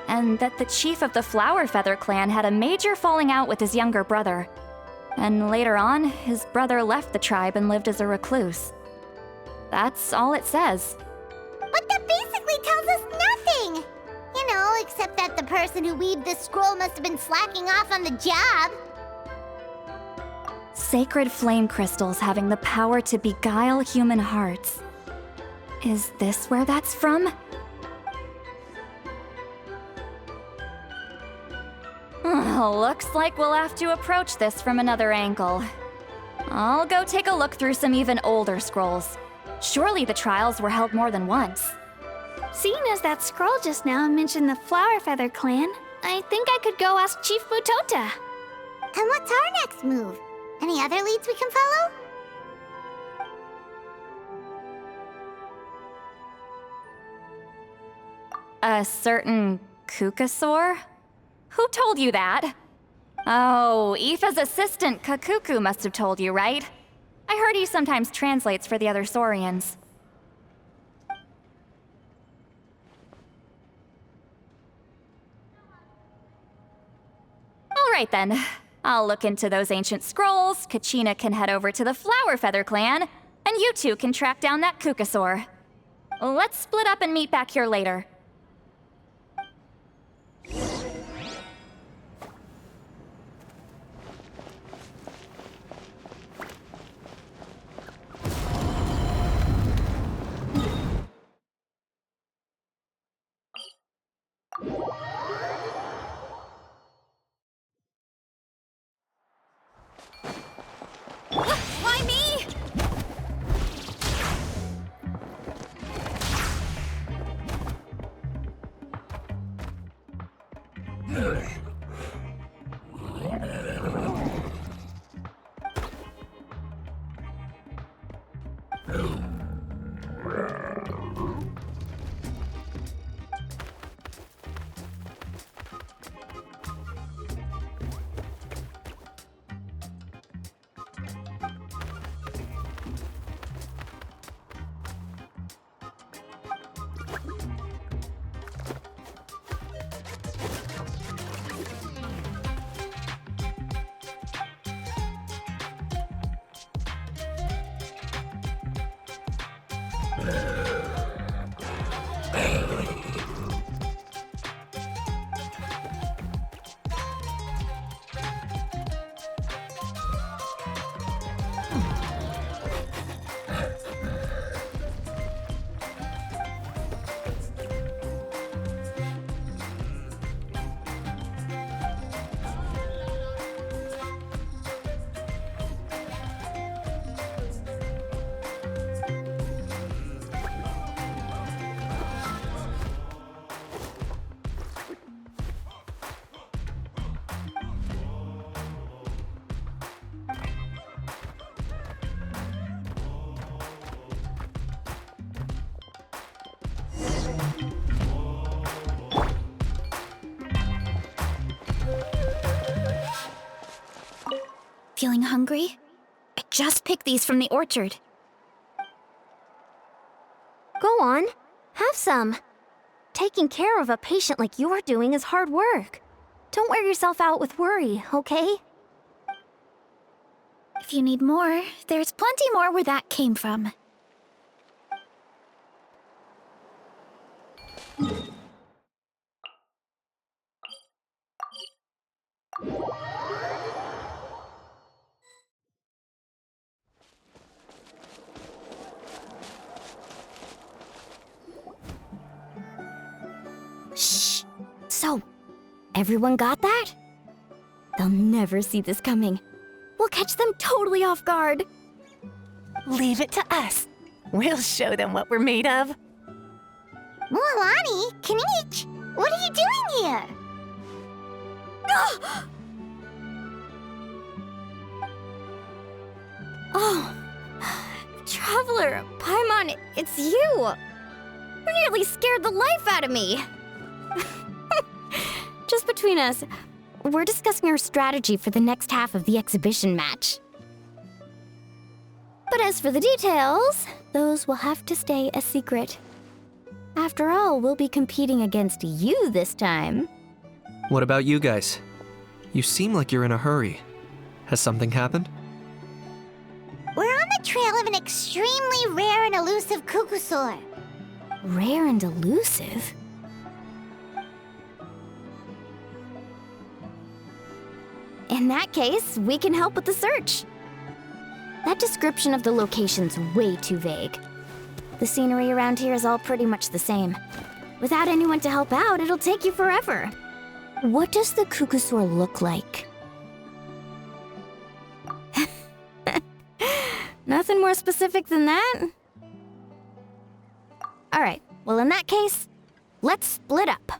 S18: And that the chief of the Flower Feather clan had a major falling out with his younger brother. And later on, his brother left the tribe and lived as a recluse. That's all it says.
S11: But that basically tells us nothing! You know, except that the person who weaved this scroll must have been slacking off on the job.
S18: Sacred flame crystals having the power to beguile human hearts. Is this where that's from? Looks like we'll have to approach this from another angle. I'll go take a look through some even older scrolls. Surely the trials were held more than once.
S1: Seeing as that scroll just now mentioned the Flower Feather clan, I think I could go ask Chief Mutota.
S11: And what's our next move? Any other leads we can follow?
S18: A certain Kukasaur? Who told you that? Oh, Aoife's assistant, Kakuku, must have told you, right? I heard he sometimes translates for the other Saurians. Alright then. I'll look into those ancient scrolls, Kachina can head over to the Flower Feather clan, and you two can track down that Kukasaur. Let's split up and meet back here later.
S1: Why me? Feeling hungry? I just picked these from the orchard.
S16: Go on, have some. Taking care of a patient like you're doing is hard work. Don't wear yourself out with worry, okay?
S1: If you need more, there's plenty more where that came from.
S16: Shh. So, everyone got that? They'll never see this coming. We'll catch them totally off guard.
S19: Leave it to us. We'll show them what we're made of.
S11: Mualani, Kanich, what are you doing here?
S16: Oh, Traveler, Paimon, it's you! You nearly scared the life out of me! Just between us, we're discussing our strategy for the next half of the exhibition match. But as for the details, those will have to stay a secret. After all, we'll be competing against you this time.
S13: What about you guys? You seem like you're in a hurry. Has something happened?
S11: We're on the trail of an extremely rare and elusive Kukusaur.
S16: Rare and elusive? In that case, we can help with the search. That description of the location's way too vague. The scenery around here is all pretty much the same. Without anyone to help out, it'll take you forever. What does the Kukusaur look like? Nothing more specific than that? Alright, well in that case, let's split up.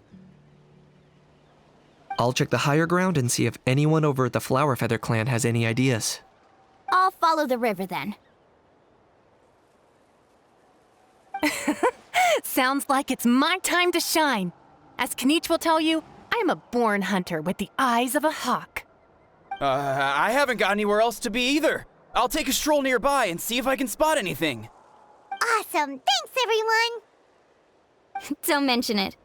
S13: I'll check the higher ground and see if anyone over at the Flower Feather clan has any ideas.
S16: I'll follow the river then.
S19: Sounds like it's my time to shine. As Kanich will tell you, I'm a born hunter with the eyes of a hawk.
S20: I haven't got anywhere else to be either. I'll take a stroll nearby and see if I can spot anything.
S11: Awesome! Thanks, everyone!
S16: Don't mention it.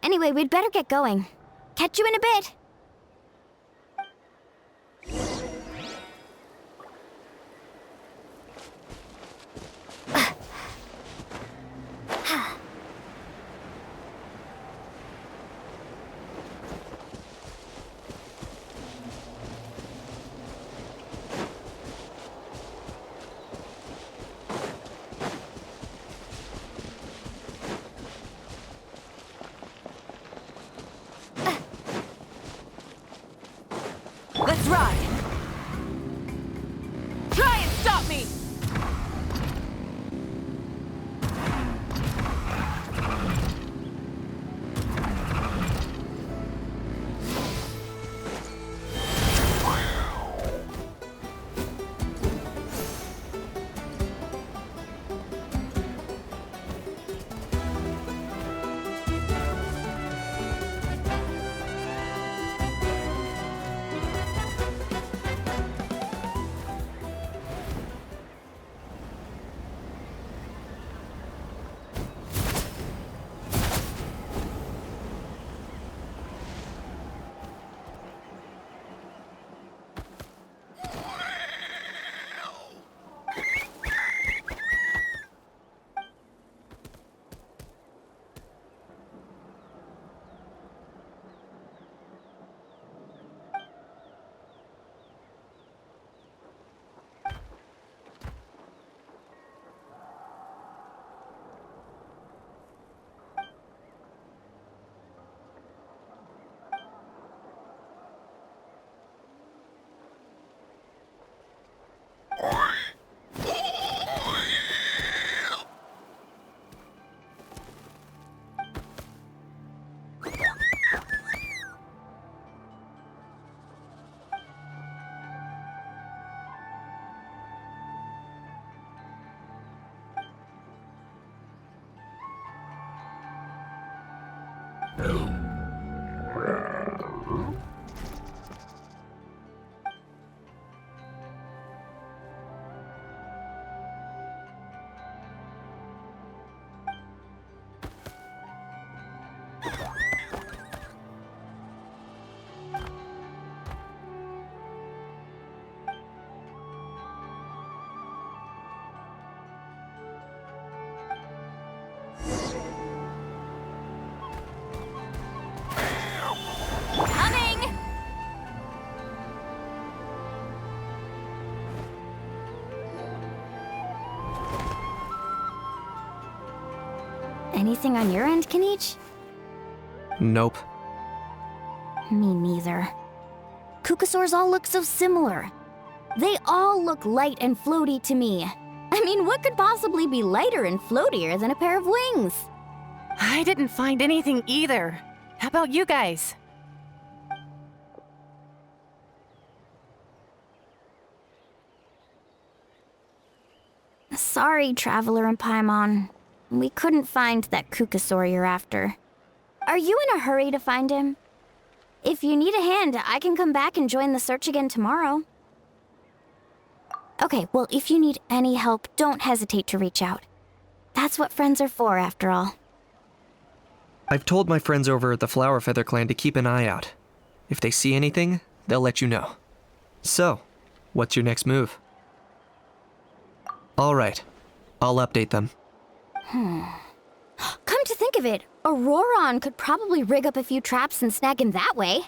S16: Anyway, we'd better get going. Catch you in a bit.
S19: Let's ride! Try and stop me!
S16: Anything on your end, Kenichi?
S13: Nope.
S16: Me neither. Kukasaurs all look so similar. They all look light and floaty to me. I mean, what could possibly be lighter and floatier than a pair of wings?
S19: I didn't find anything either. How about you guys?
S16: Sorry, Traveler and Paimon. We couldn't find that Kukasaur you're after. Are you in a hurry to find him? If you need a hand, I can come back and join the search again tomorrow. Okay, well, if you need any help, don't hesitate to reach out. That's what friends are for, after all.
S13: I've told my friends over at the Flower Feather Clan to keep an eye out. If they see anything, they'll let you know. So, what's your next move? All right, I'll update them.
S16: Come to think of it, Auroron could probably rig up a few traps and snag him that way.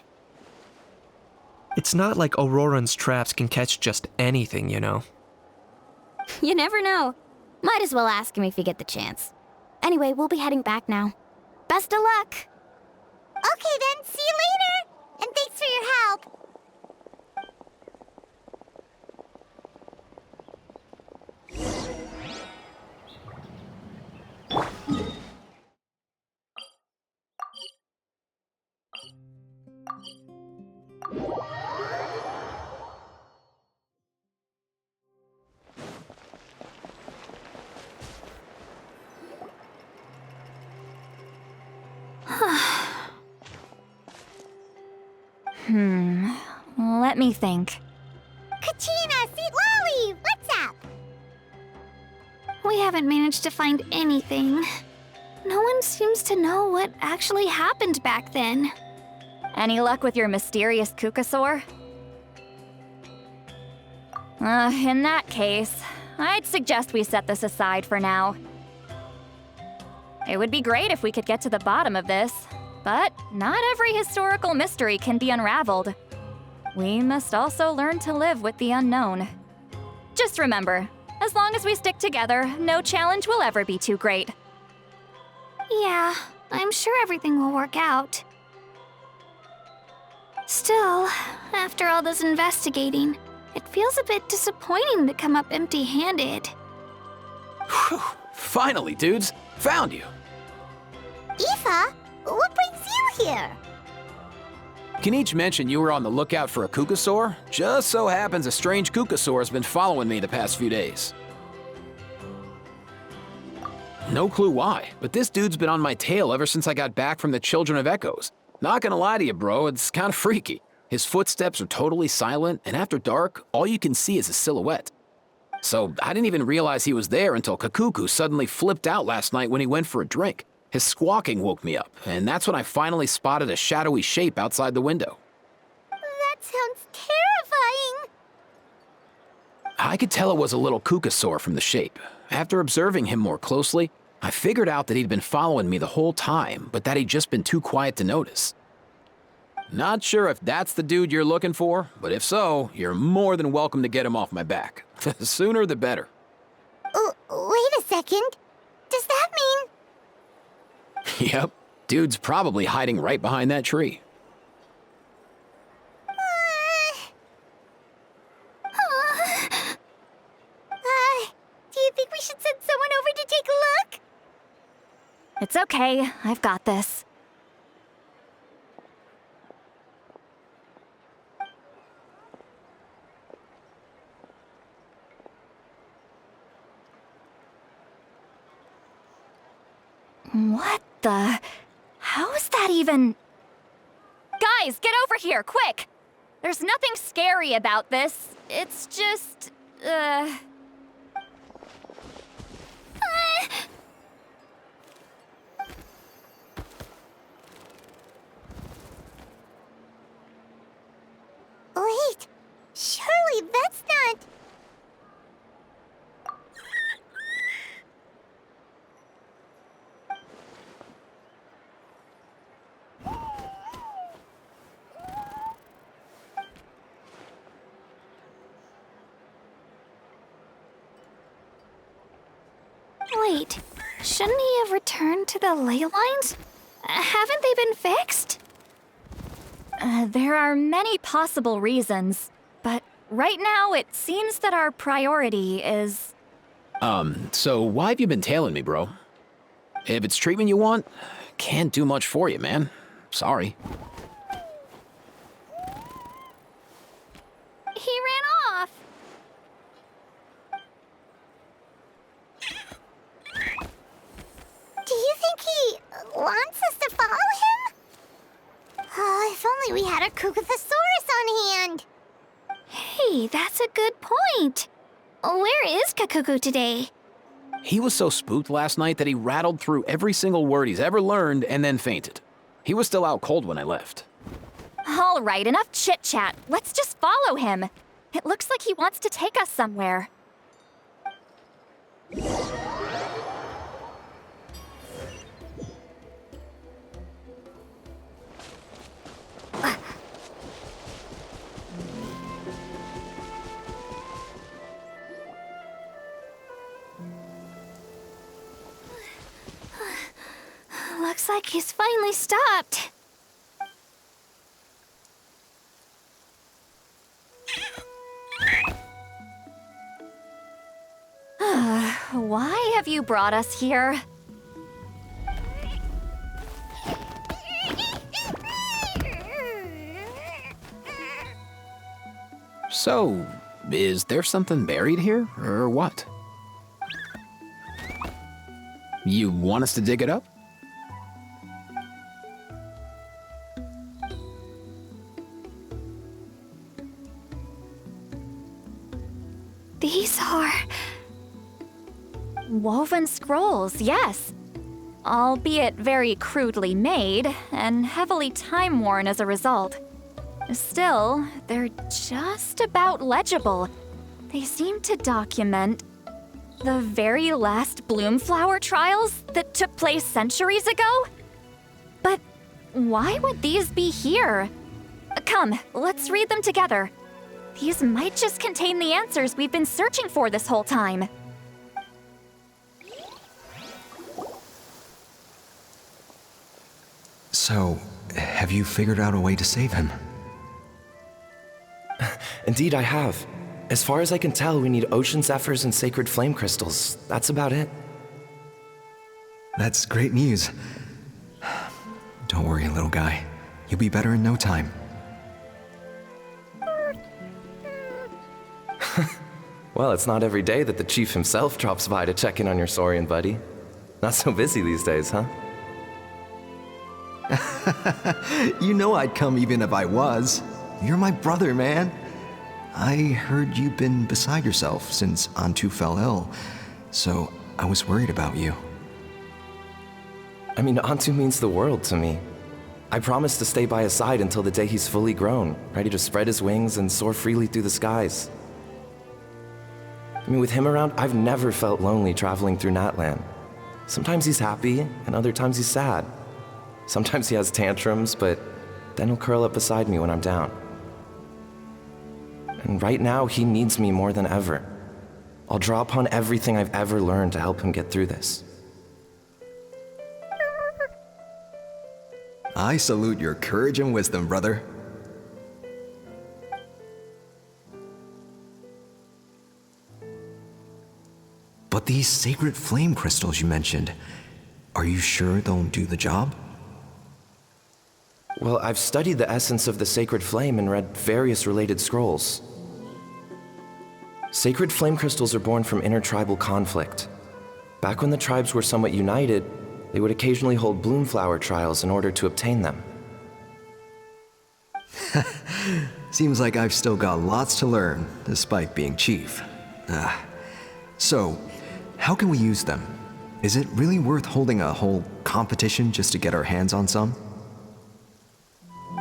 S13: It's not like Auroran's traps can catch just anything, you know.
S16: You never know. Might as well ask him if you get the chance. Anyway, we'll be heading back now. Best of luck!
S11: Okay then, see you later! And thanks for your help!
S18: Let me think.
S11: Kachina, Seat Lolly, what's up?
S1: We haven't managed to find anything. No one seems to know what actually happened back then.
S18: Any luck with your mysterious Kukasaur? In that case, I'd suggest we set this aside for now. It would be great if we could get to the bottom of this, but not every historical mystery can be unraveled. We must also learn to live with the unknown. Just remember, as long as we stick together, no challenge will ever be too great.
S1: Yeah, I'm sure everything will work out. Still, after all this investigating, it feels a bit disappointing to come up empty-handed.
S3: Whew. Finally, dudes. Found you.
S11: Aoife, what brings you here?
S3: Kenichi mentioned you were on the lookout for a Kukasaur. Just so happens a strange Kukasaur has been following me the past few days. No clue why, but this dude's been on my tail ever since I got back from the Children of Echoes. Not gonna lie to you, bro, it's kinda freaky. His footsteps are totally silent, and after dark, all you can see is his silhouette. So I didn't even realize he was there until Kakuku suddenly flipped out last night when he went for a drink. His squawking woke me up, and that's when I finally spotted a shadowy shape outside the window.
S11: That sounds terrifying.
S3: I could tell it was a little Kukasaur from the shape. After observing him more closely, I figured out that he'd been following me the whole time, but that he'd just been too quiet to notice. Not sure if that's the dude you're looking for, but if so, you're more than welcome to get him off my back. The sooner the better.
S11: Wait a second. Does that mean...
S3: Yep, dude's probably hiding right behind that tree.
S11: Do you think we should send someone over to take a look?
S18: It's okay, I've got this. What the? How is that even? Guys, get over here, quick! There's nothing scary about this. It's just,
S11: Wait, surely that's not...
S1: Wait, Shouldn't he have returned to the ley lines? Haven't they been fixed?
S18: There are many possible reasons, but right now it seems that our priority is...
S3: So why have you been tailing me, bro? If it's treatment you want, can't do much for you, man. Sorry.
S1: He ran off.
S11: Do you think he wants us to follow him? Oh, if only we had a Kukathosaurus on hand.
S1: Hey, that's a good point. Where is Kakuku today?
S3: He was so spooked last night that he rattled through every single word he's ever learned and then fainted. He was still out cold when I left.
S18: All right, enough chit-chat. Let's just follow him. It looks like he wants to take us somewhere.
S1: Looks like he's finally stopped.
S18: Why have you brought us here?
S3: So, is there something buried here, or what? You want us to dig it up?
S1: These are...
S18: Woven scrolls, yes. Albeit very crudely made, and heavily time-worn as a result. Still, they're just about legible. They seem to document the very last bloomflower trials that took place centuries ago? But why would these be here? Come, let's read them together. These might just contain the answers we've been searching for this whole time.
S21: So, have you figured out a way to save him?
S22: Indeed, I have. As far as I can tell, we need ocean zephyrs and sacred flame crystals. That's about it.
S21: That's great news. Don't worry, little guy. You'll be better in no time.
S22: Well, it's not every day that the chief himself drops by to check in on your Saurian buddy. Not so busy these days, huh?
S21: You know I'd come even if I was. You're my brother, man. I heard you've been beside yourself since Antu fell ill, so I was worried about you.
S22: I mean, Antu means the world to me. I promised to stay by his side until the day he's fully grown, ready to spread his wings and soar freely through the skies. I mean, with him around, I've never felt lonely traveling through Natlan. Sometimes he's happy, and other times he's sad. Sometimes he has tantrums, but then he'll curl up beside me when I'm down. And right now, he needs me more than ever. I'll draw upon everything I've ever learned to help him get through this.
S21: I salute your courage and wisdom, brother. But these sacred flame crystals you mentioned, are you sure they'll do the job?
S22: Well, I've studied the essence of the sacred flame and read various related scrolls. Sacred flame crystals are born from intertribal conflict. Back when the tribes were somewhat united, they would occasionally hold bloomflower trials in order to obtain them.
S21: Seems like I've still got lots to learn, despite being chief. So, how can we use them? Is it really worth holding a whole competition just to get our hands on some?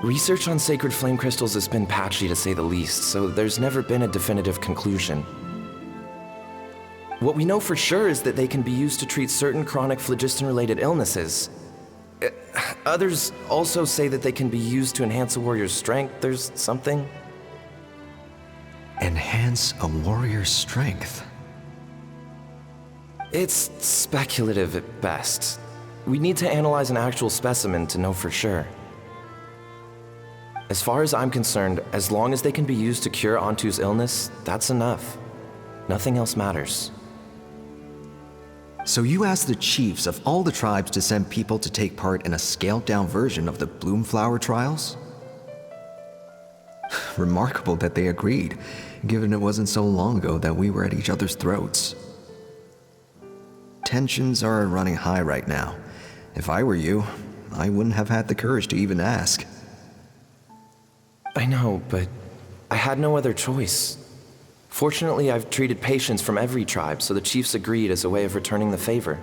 S22: Research on sacred flame crystals has been patchy to say the least, so there's never been a definitive conclusion. What we know for sure is that they can be used to treat certain chronic phlogiston-related illnesses. Others also say that they can be used to enhance a warrior's strength. There's something.
S21: Enhance a warrior's strength?
S22: It's speculative at best. We need to analyze an actual specimen to know for sure. As far as I'm concerned, as long as they can be used to cure Antu's illness, that's enough. Nothing else matters.
S21: So you asked the chiefs of all the tribes to send people to take part in a scaled-down version of the Bloomflower trials? Remarkable that they agreed, given it wasn't so long ago that we were at each other's throats. Tensions are running high right now. If I were you, I wouldn't have had the courage to even ask.
S22: I know, but I had no other choice. Fortunately, I've treated patients from every tribe, so the chiefs agreed as a way of returning the favor.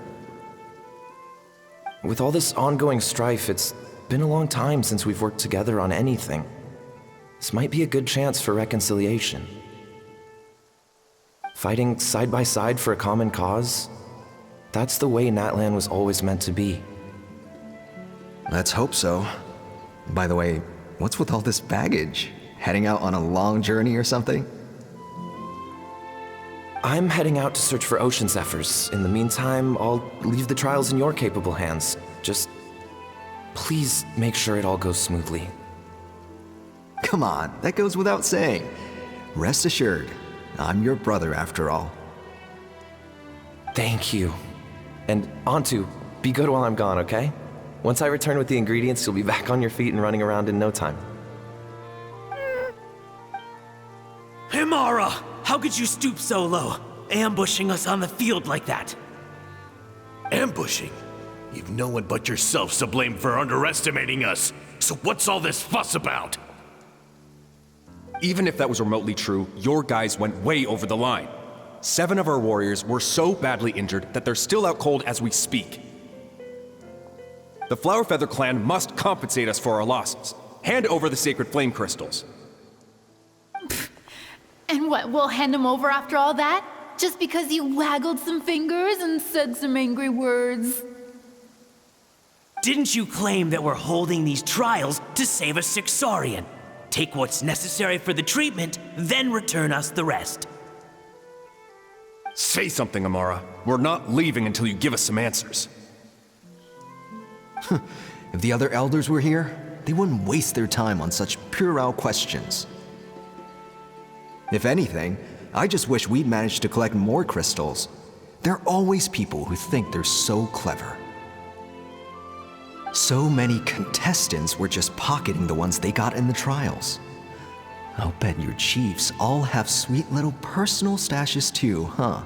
S22: With all this ongoing strife, it's been a long time since we've worked together on anything. This might be a good chance for reconciliation. Fighting side by side for a common cause, that's the way Natlan was always meant to be.
S21: Let's hope so. By the way, what's with all this baggage? Heading out on a long journey or something?
S22: I'm heading out to search for ocean zephyrs. In the meantime, I'll leave the trials in your capable hands. Just please make sure it all goes smoothly.
S21: Come on, that goes without saying. Rest assured, I'm your brother after all.
S22: Thank you. And Antu, be good while I'm gone, okay? Once I return with the ingredients, you'll be back on your feet and running around in no time.
S10: Himara! How could you stoop so low, ambushing us on the field like that?
S4: Ambushing? You've no one but yourself to blame for underestimating us. So what's all this fuss about?
S8: Even if that was remotely true, your guys went way over the line. 7 of our warriors were so badly injured that they're still out cold as we speak. The Flower Feather clan must compensate us for our losses. Hand over the sacred flame crystals.
S23: And what, we'll hand him over after all that? Just because you waggled some fingers and said some angry words?
S10: Didn't you claim that we're holding these trials to save a sick Saurian? Take what's necessary for the treatment, then return us the rest.
S8: Say something, Amara. We're not leaving until you give us some answers.
S21: If the other elders were here, they wouldn't waste their time on such puerile questions. If anything, I just wish we'd managed to collect more crystals. There are always people who think they're so clever. So many contestants were just pocketing the ones they got in the trials. I'll bet your chiefs all have sweet little personal stashes too, huh?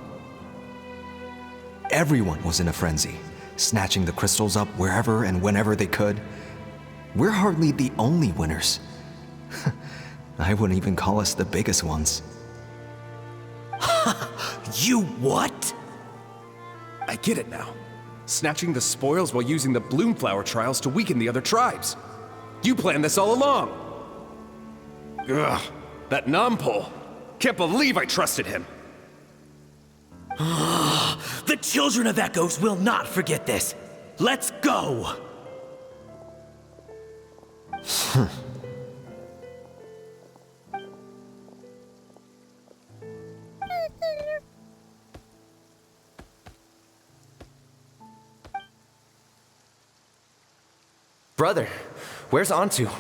S21: Everyone was in a frenzy, snatching the crystals up wherever and whenever they could. We're hardly the only winners. I wouldn't even call us the biggest ones.
S10: You what?
S8: I get it now. Snatching the spoils while using the Bloomflower trials to weaken the other tribes. You planned this all along. Ugh, that Nampol. Can't believe I trusted him.
S10: The children of Echoes will not forget this. Let's go!
S22: Brother, where's Antu?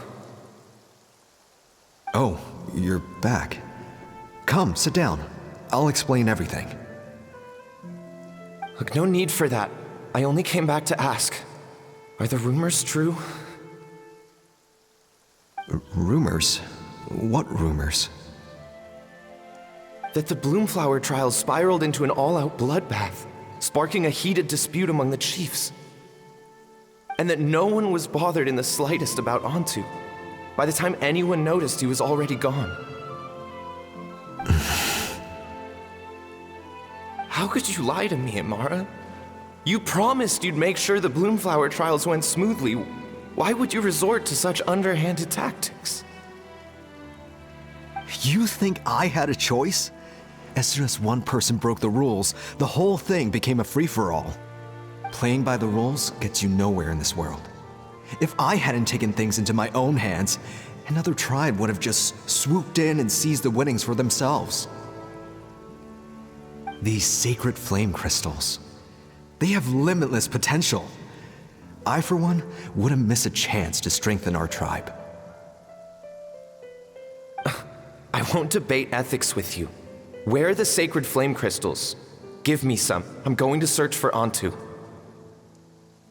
S21: Oh, you're back. Come, sit down. I'll explain everything.
S22: Look, no need for that. I only came back to ask. Are the rumors true?
S21: Rumors? What rumors?
S22: That the Bloomflower trials spiraled into an all-out bloodbath, sparking a heated dispute among the chiefs. And that no one was bothered in the slightest about Antu. By the time anyone noticed, he was already gone. How could you lie to me, Amara? You promised you'd make sure the Bloomflower trials went smoothly. Why would you resort to such underhanded tactics?
S21: You think I had a choice? As soon as one person broke the rules, the whole thing became a free-for-all. Playing by the rules gets you nowhere in this world. If I hadn't taken things into my own hands, another tribe would have just swooped in and seized the winnings for themselves. These sacred flame crystals, They have limitless potential. I, for one, wouldn't miss a chance to strengthen our tribe.
S22: I won't debate ethics with you. Where are the sacred flame crystals? Give me some. I'm going to search for Antu.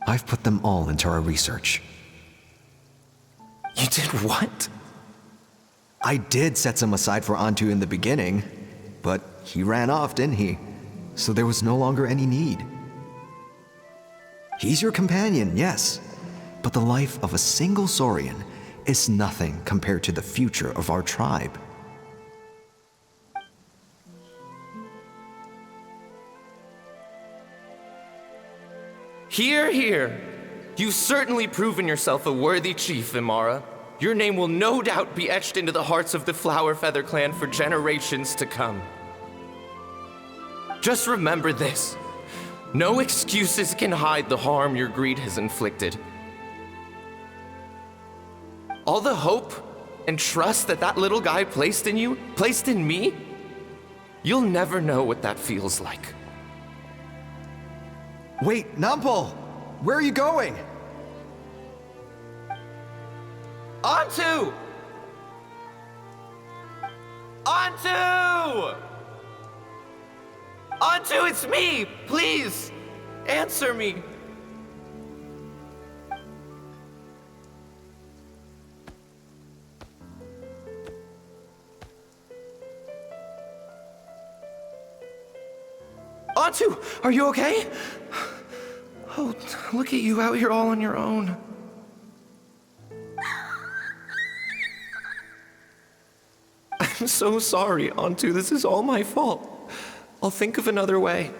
S21: I've put them all into our research.
S22: You did what?
S21: I did set some aside for Antu in the beginning, but he ran off, didn't he? So there was no longer any need. He's your companion, yes, but the life of a single Saurian is nothing compared to the future of our tribe.
S22: Hear, hear. You've certainly proven yourself a worthy chief, Imara. Your name will no doubt be etched into the hearts of the Flower Feather clan for generations to come. Just remember this. No excuses can hide the harm your greed has inflicted. All the hope and trust that that little guy placed in you, placed in me, you'll never know what that feels like.
S21: Wait, Nampal! Where are you going?
S22: Antu! Antu! Antu, it's me! Please, answer me. Antu, are you okay? Oh, look at you out here all on your own. I'm so sorry, Antu. This is all my fault. I'll think of another way.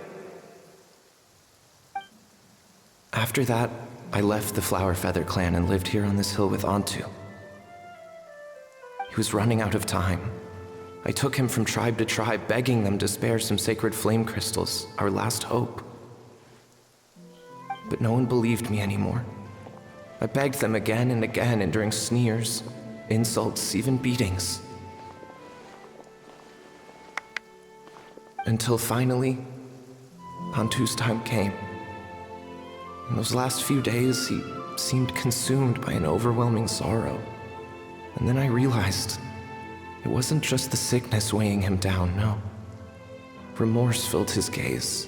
S22: After that, I left the Flower Feather clan and lived here on this hill with Antu. He was running out of time. I took him from tribe to tribe, begging them to spare some sacred flame crystals, our last hope. But no one believed me anymore. I begged them again and again, enduring sneers, insults, even beatings. Until finally, Antu's time came. In those last few days, he seemed consumed by an overwhelming sorrow. And then I realized it wasn't just the sickness weighing him down, no. Remorse filled his gaze.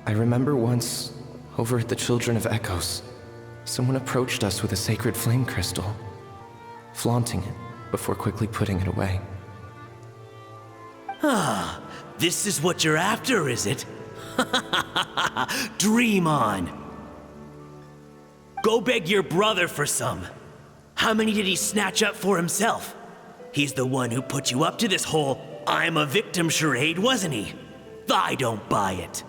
S22: I remember once, over at the Children of Echoes, someone approached us with a sacred flame crystal, flaunting it before quickly putting it away.
S10: Ah, this is what you're after, is it? Dream on. Go beg your brother for some. How many did he snatch up for himself? He's the one who put you up to this whole I'm a victim charade, wasn't he? I don't buy it.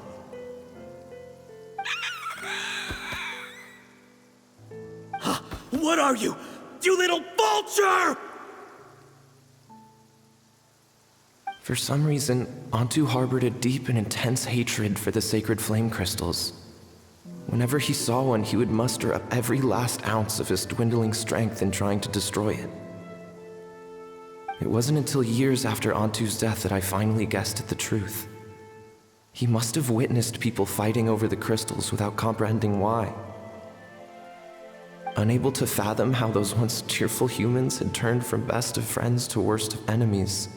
S10: What are you? You little vulture!
S22: For some reason, Antu harbored a deep and intense hatred for the sacred flame crystals. Whenever he saw one, he would muster up every last ounce of his dwindling strength in trying to destroy it. It wasn't until years after Antu's death that I finally guessed at the truth. He must have witnessed people fighting over the crystals without comprehending why. Unable to fathom how those once cheerful humans had turned from best of friends to worst of enemies,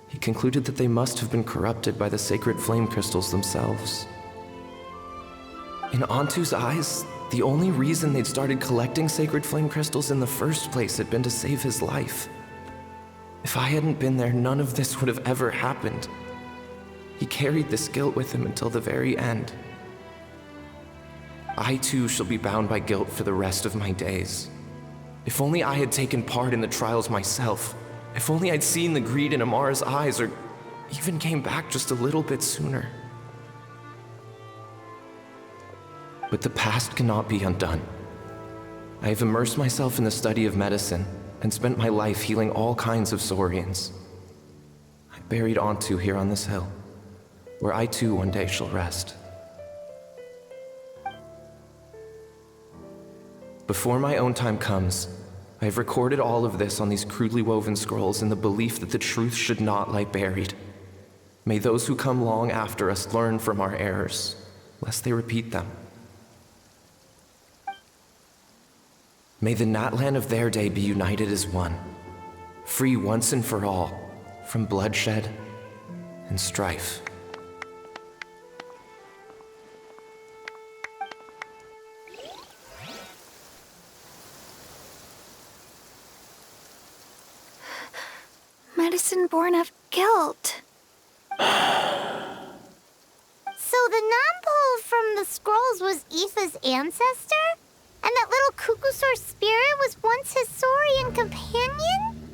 S22: he concluded that they must have been corrupted by the sacred flame crystals themselves. In Antu's eyes, the only reason they'd started collecting sacred flame crystals in the first place had been to save his life. If I hadn't been there, none of this would have ever happened. He carried this guilt with him until the very end. I too shall be bound by guilt for the rest of my days. If only I had taken part in the trials myself. If only I'd seen the greed in Amara's eyes, or even came back just a little bit sooner. But the past cannot be undone. I have immersed myself in the study of medicine and spent my life healing all kinds of Saurians. I buried Antu here on this hill, where I too one day shall rest. Before my own time comes, I've recorded all of this on these crudely woven scrolls in the belief that the truth should not lie buried. May those who come long after us learn from our errors, lest they repeat them. May the Natlan of their day be united as one, free once and for all from bloodshed and strife.
S1: Medicine born of guilt.
S11: So the non-pole from the scrolls was Aoife's ancestor? And that little Kukusaur spirit was once his Saurian companion?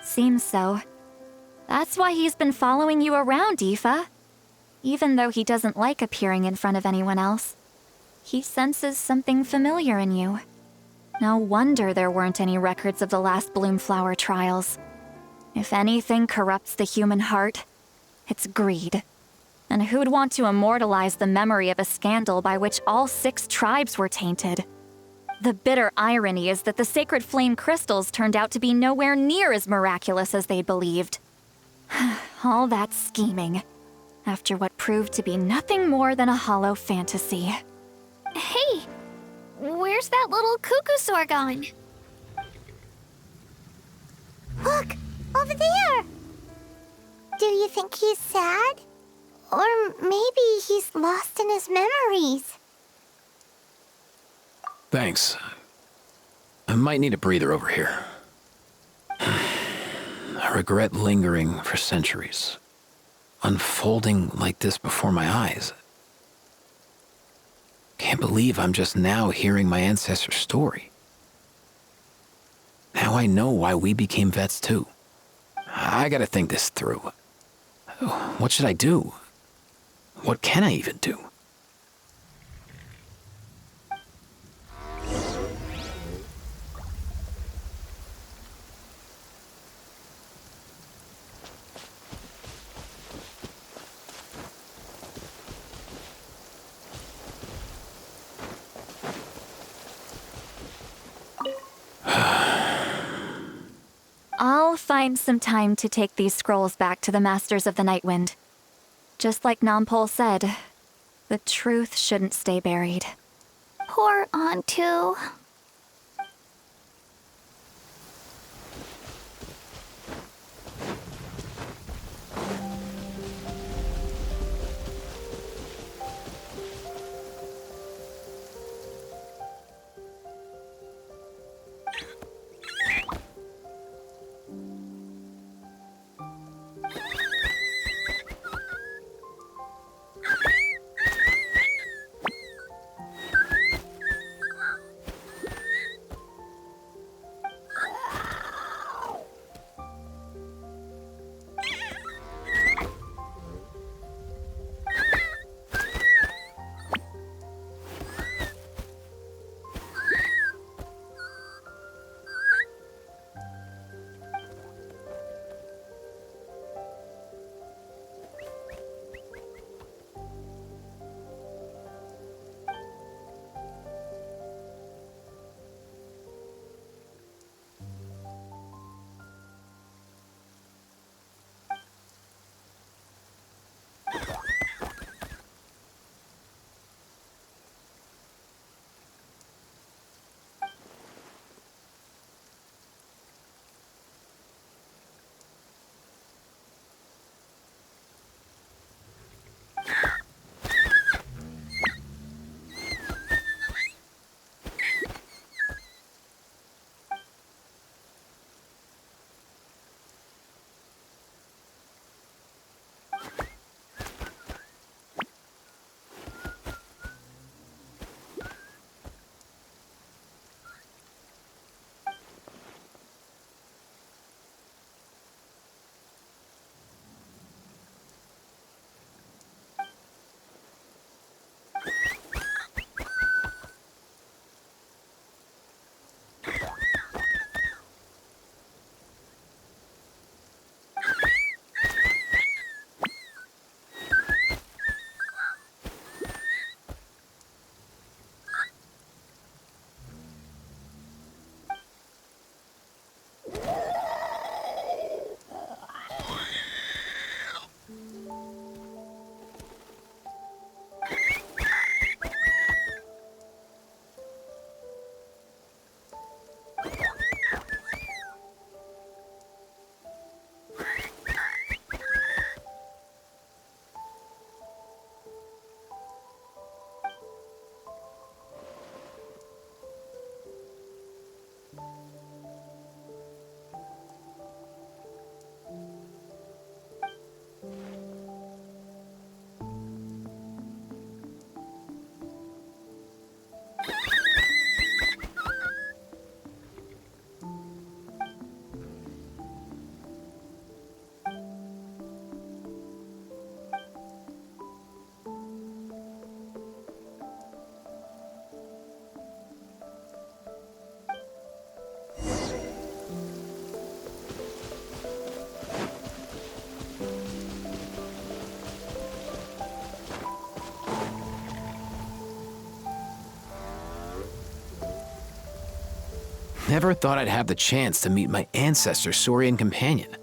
S18: Seems so. That's why he's been following you around, Aoife. Even though he doesn't like appearing in front of anyone else, he senses something familiar in you. No wonder there weren't any records of the last Bloomflower trials. If anything corrupts the human heart, it's greed. And who'd want to immortalize the memory of a scandal by which all 6 tribes were tainted? The bitter irony is that the sacred flame crystals turned out to be nowhere near as miraculous as they'd believed. All that scheming, after what proved to be nothing more than a hollow fantasy.
S1: Hey, where's that little Kukusaur gone?
S11: Look, over there! Do you think he's sad? Or maybe he's lost in his memories?
S3: Thanks. I might need a breather over here. I regret lingering for centuries, unfolding like this before my eyes. Can't believe I'm just now hearing my ancestor's story. Now I know why we became vets too. I gotta think this through. What should I do? What can I even do?
S18: I'll find some time to take these scrolls back to the Masters of the Nightwind. Just like Nampol said, the truth shouldn't stay buried.
S1: Poor Antu.
S3: Never thought I'd have the chance to meet my ancestor's Saurian companion.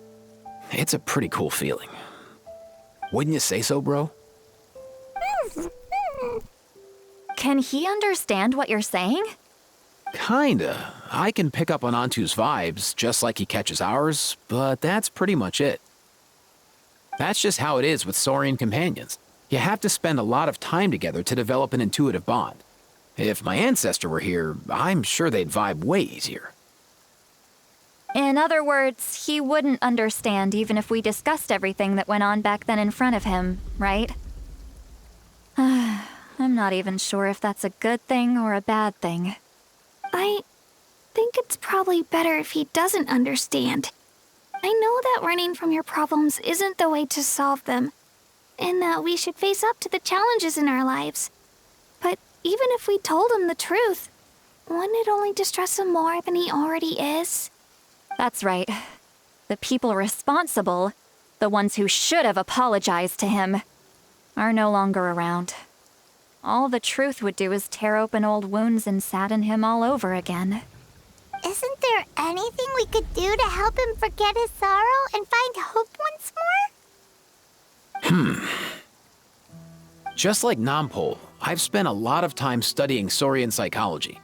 S3: It's a pretty cool feeling. Wouldn't you say so, bro?
S18: Can he understand what you're saying?
S3: Kinda. I can pick up on Antu's vibes, just like he catches ours, but that's pretty much it. That's just how it is with Saurian companions. You have to spend a lot of time together to develop an intuitive bond. If my ancestor were here, I'm sure they'd vibe way easier.
S18: In other words, he wouldn't understand even if we discussed everything that went on back then in front of him, right? I'm not even sure if that's a good thing or a bad thing.
S1: I think it's probably better if he doesn't understand. I know that running from your problems isn't the way to solve them, and that we should face up to the challenges in our lives. But even if we told him the truth, wouldn't it only distress him more than he already is?
S18: That's right. The people responsible, the ones who should have apologized to him, are no longer around. All the truth would do is tear open old wounds and sadden him all over again.
S11: Isn't there anything we could do to help him forget his sorrow and find hope once more?
S3: Just like Nampol, I've spent a lot of time studying Saurian psychology.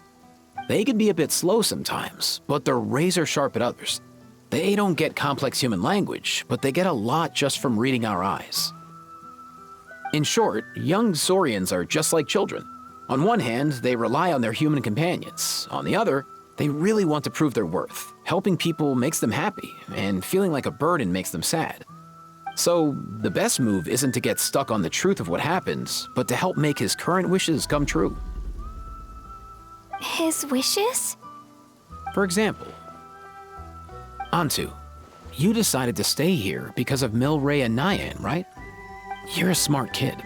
S3: They can be a bit slow sometimes, but they're razor sharp at others. They don't get complex human language, but they get a lot just from reading our eyes. In short, young Saurians are just like children. On one hand, they rely on their human companions. On the other, they really want to prove their worth. Helping people makes them happy, and feeling like a burden makes them sad. So, the best move isn't to get stuck on the truth of what happens, but to help make his current wishes come true.
S1: His wishes?
S3: For example, Antu, you decided to stay here because of Milray and Nyan, right? You're a smart kid.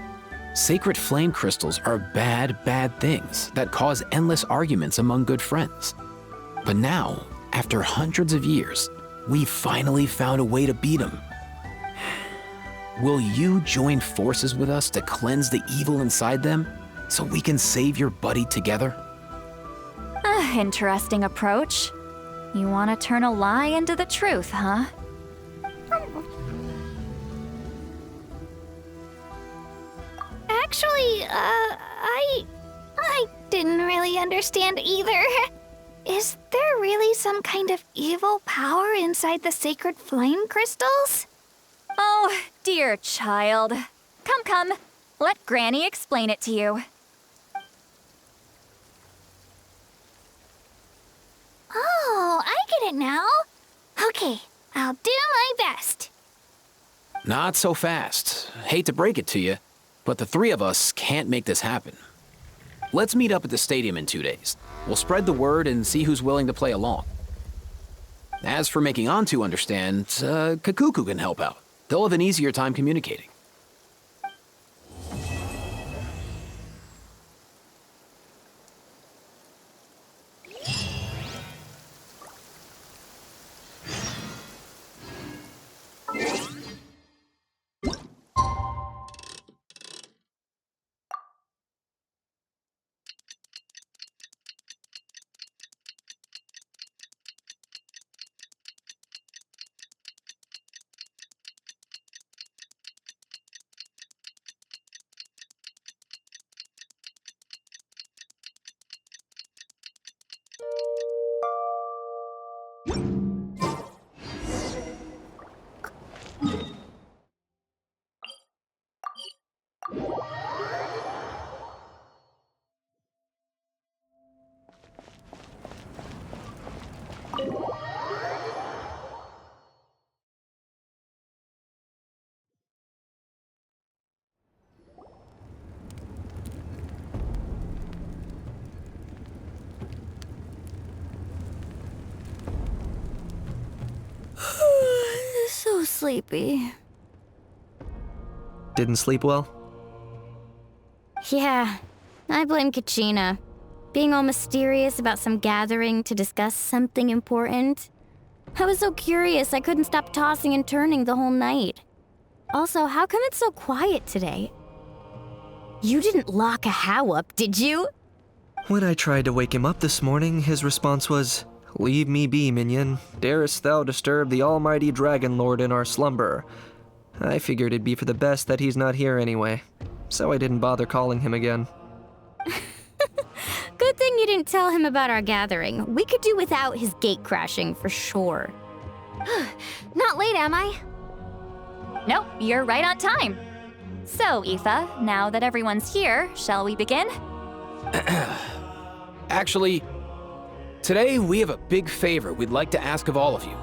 S3: Sacred flame crystals are bad, bad things that cause endless arguments among good friends. But now, after hundreds of years, we finally found a way to beat them. Will you join forces with us to cleanse the evil inside them so we can save your buddy together?
S18: Interesting approach. You want to turn a lie into the truth, huh?
S1: Actually, I didn't really understand either. Is there really some kind of evil power inside the sacred flame crystals?
S18: Oh, dear child. Come. Let Granny explain it to you.
S1: Oh, I get it now. Okay, I'll do my best.
S3: Not so fast. Hate to break it to you, but the three of us can't make this happen. Let's meet up at the stadium in 2 days. We'll spread the word and see who's willing to play along. As for making Antu understand, Kakuku can help out. They'll have an easier time communicating.
S16: So sleepy.
S13: Didn't sleep well?
S16: Yeah, I blame Kachina. Being all mysterious about some gathering to discuss something important. I was so curious I couldn't stop tossing and turning the whole night. Also, how come it's so quiet today? You didn't lock a How up, did you?
S13: When I tried to wake him up this morning, his response was, Leave me be, minion. Darest thou disturb the almighty Dragon Lord in our slumber? I figured it'd be for the best that he's not here anyway, so I didn't bother calling him again.
S16: Good thing you didn't tell him about our gathering. We could do without his gate crashing for sure.
S1: Not late, am I?
S18: Nope, you're right on time. So, Aoife, now that everyone's here, shall we begin?
S3: Actually, today we have a big favor we'd like to ask of all of you.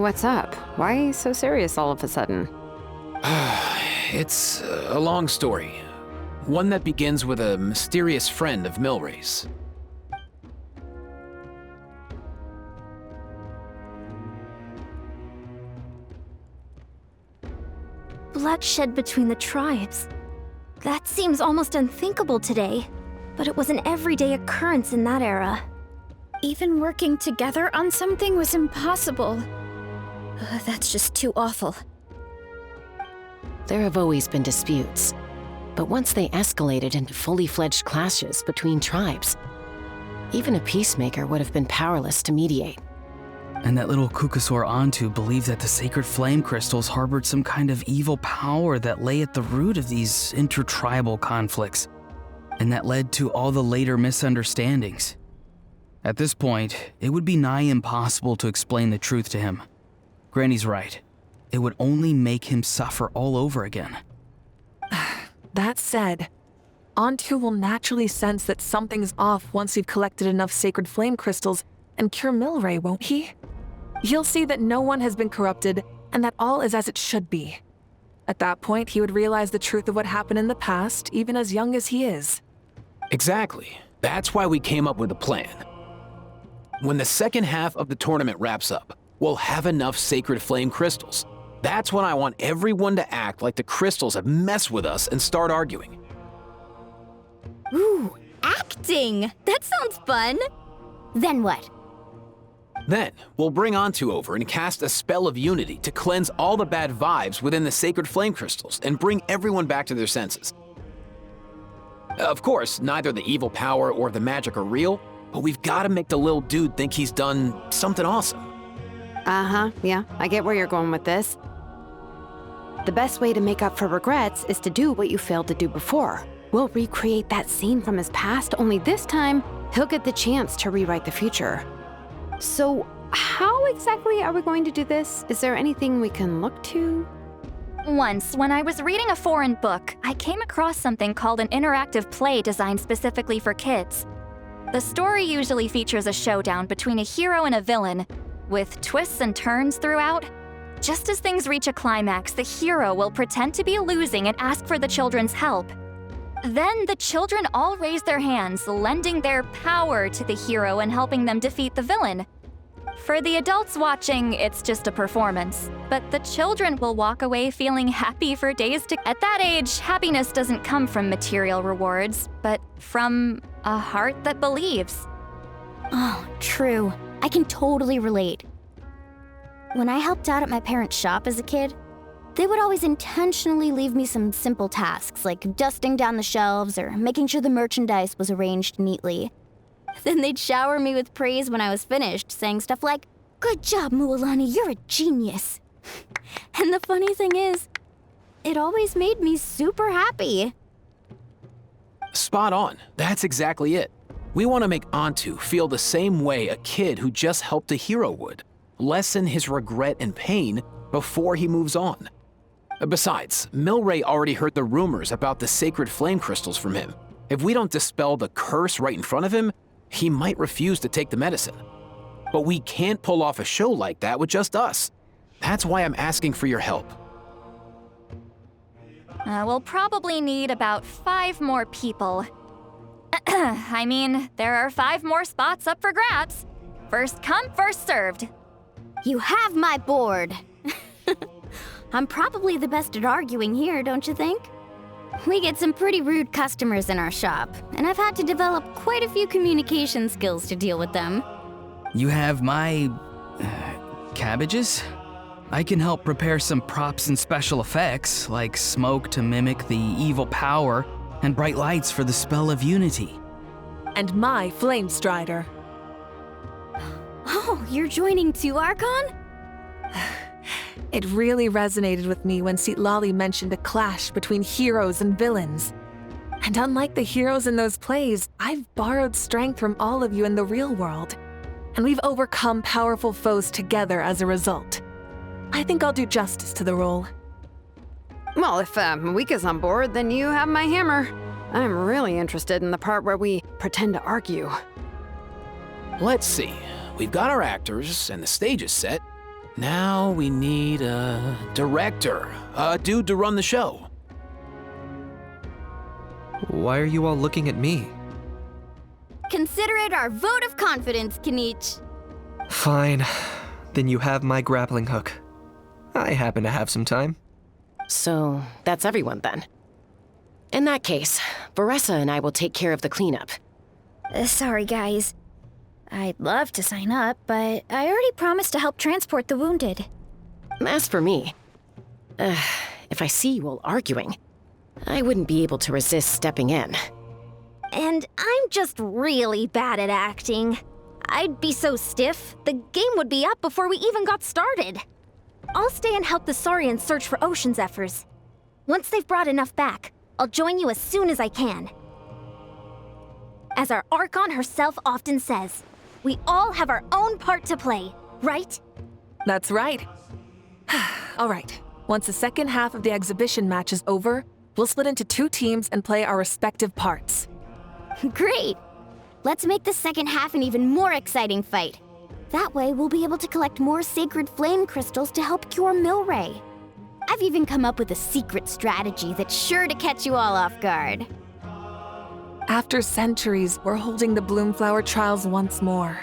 S17: What's up? Why so serious all of a sudden?
S3: It's a long story. One that begins with a mysterious friend of Milray's.
S16: Bloodshed between the tribes. That seems almost unthinkable today, but it was an everyday occurrence in that era.
S1: Even working together on something was impossible. That's just too awful.
S15: There have always been disputes, but once they escalated into fully fledged clashes between tribes, even a peacemaker would have been powerless to mediate.
S14: And that little Kukasaur Antu believed that the sacred flame crystals harbored some kind of evil power that lay at the root of these intertribal conflicts, and that led to all the later misunderstandings. At this point, it would be nigh impossible to explain the truth to him. Granny's right. It would only make him suffer all over again.
S12: That said, Antu will naturally sense that something's off once we've collected enough sacred flame crystals and cure Milray, won't he? He'll see that no one has been corrupted and that all is as it should be. At that point, he would realize the truth of what happened in the past, even as young as he is.
S3: Exactly. That's why we came up with a plan. When the second half of the tournament wraps up, we'll have enough sacred flame crystals. That's when I want everyone to act like the crystals have messed with us and start arguing.
S16: Ooh, acting! That sounds fun! Then what?
S3: Then, we'll bring Antu over and cast a spell of unity to cleanse all the bad vibes within the sacred flame crystals and bring everyone back to their senses. Of course, neither the evil power or the magic are real, but we've got to make the little dude think he's done something awesome.
S17: Yeah, I get where you're going with this. The best way to make up for regrets is to do what you failed to do before. We'll recreate that scene from his past, only this time, he'll get the chance to rewrite the future. So, how exactly are we going to do this? Is there anything we can look to?
S18: Once, when I was reading a foreign book, I came across something called an interactive play designed specifically for kids. The story usually features a showdown between a hero and a villain, with twists and turns throughout. Just as things reach a climax, the hero will pretend to be losing and ask for the children's help. Then the children all raise their hands, lending their power to the hero and helping them defeat the villain. For the adults watching, it's just a performance, but the children will walk away feeling happy for days to. At that age, happiness doesn't come from material rewards, but from a heart that believes.
S16: Oh, true. I can totally relate. When I helped out at my parents' shop as a kid, they would always intentionally leave me some simple tasks like dusting down the shelves or making sure the merchandise was arranged neatly. Then they'd shower me with praise when I was finished, saying stuff like, "Good job, Mualani, you're a genius." And the funny thing is, it always made me super happy.
S3: Spot on. That's exactly it. We want to make Antu feel the same way a kid who just helped a hero would. Lessen his regret and pain before he moves on. Besides, Milray already heard the rumors about the sacred flame crystals from him. If we don't dispel the curse right in front of him, he might refuse to take the medicine. But we can't pull off a show like that with just us. That's why I'm asking for your help.
S18: We'll probably need about 5 more people. I mean, there are 5 more spots up for grabs. First come, first served.
S16: You have my board. I'm probably the best at arguing here, don't you think? We get some pretty rude customers in our shop, and I've had to develop quite a few communication skills to deal with them.
S14: You have my... cabbages? I can help prepare some props and special effects, like smoke to mimic the evil power, and bright lights for the spell of unity.
S12: And my flame strider.
S16: Oh, you're joining too, Archon?
S12: It really resonated with me when Citlali mentioned a clash between heroes and villains. And unlike the heroes in those plays, I've borrowed strength from all of you in the real world. And we've overcome powerful foes together as a result. I think I'll do justice to the role.
S17: Well, if Mawika's on board, then you have my hammer. I'm really interested in the part where we pretend to argue.
S3: Let's see. We've got our actors, and the stage is set. Now we need a director, a dude to run the show.
S13: Why are you all looking at me?
S16: Consider it our vote of confidence, Kanich.
S13: Fine. Then you have my grappling hook. I happen to have some time.
S15: So, that's everyone then. In that case, Varessa and I will take care of the cleanup.
S1: Sorry, guys. I'd love to sign up, but I already promised to help transport the wounded.
S15: As for me, if I see you all arguing, I wouldn't be able to resist stepping in.
S16: And I'm just really bad at acting. I'd be so stiff, the game would be up before we even got started. I'll stay and help the Saurians search for ocean zephyrs. Once they've brought enough back, I'll join you as soon as I can. As our Archon herself often says, we all have our own part to play, right?
S12: That's right. All right, once the second half of the exhibition match is over, we'll split into 2 teams and play our respective parts.
S16: Great! Let's make the second half an even more exciting fight. That way, we'll be able to collect more sacred flame crystals to help cure Milray. I've even come up with a secret strategy that's sure to catch you all off guard.
S12: After centuries, we're holding the Bloomflower trials once more.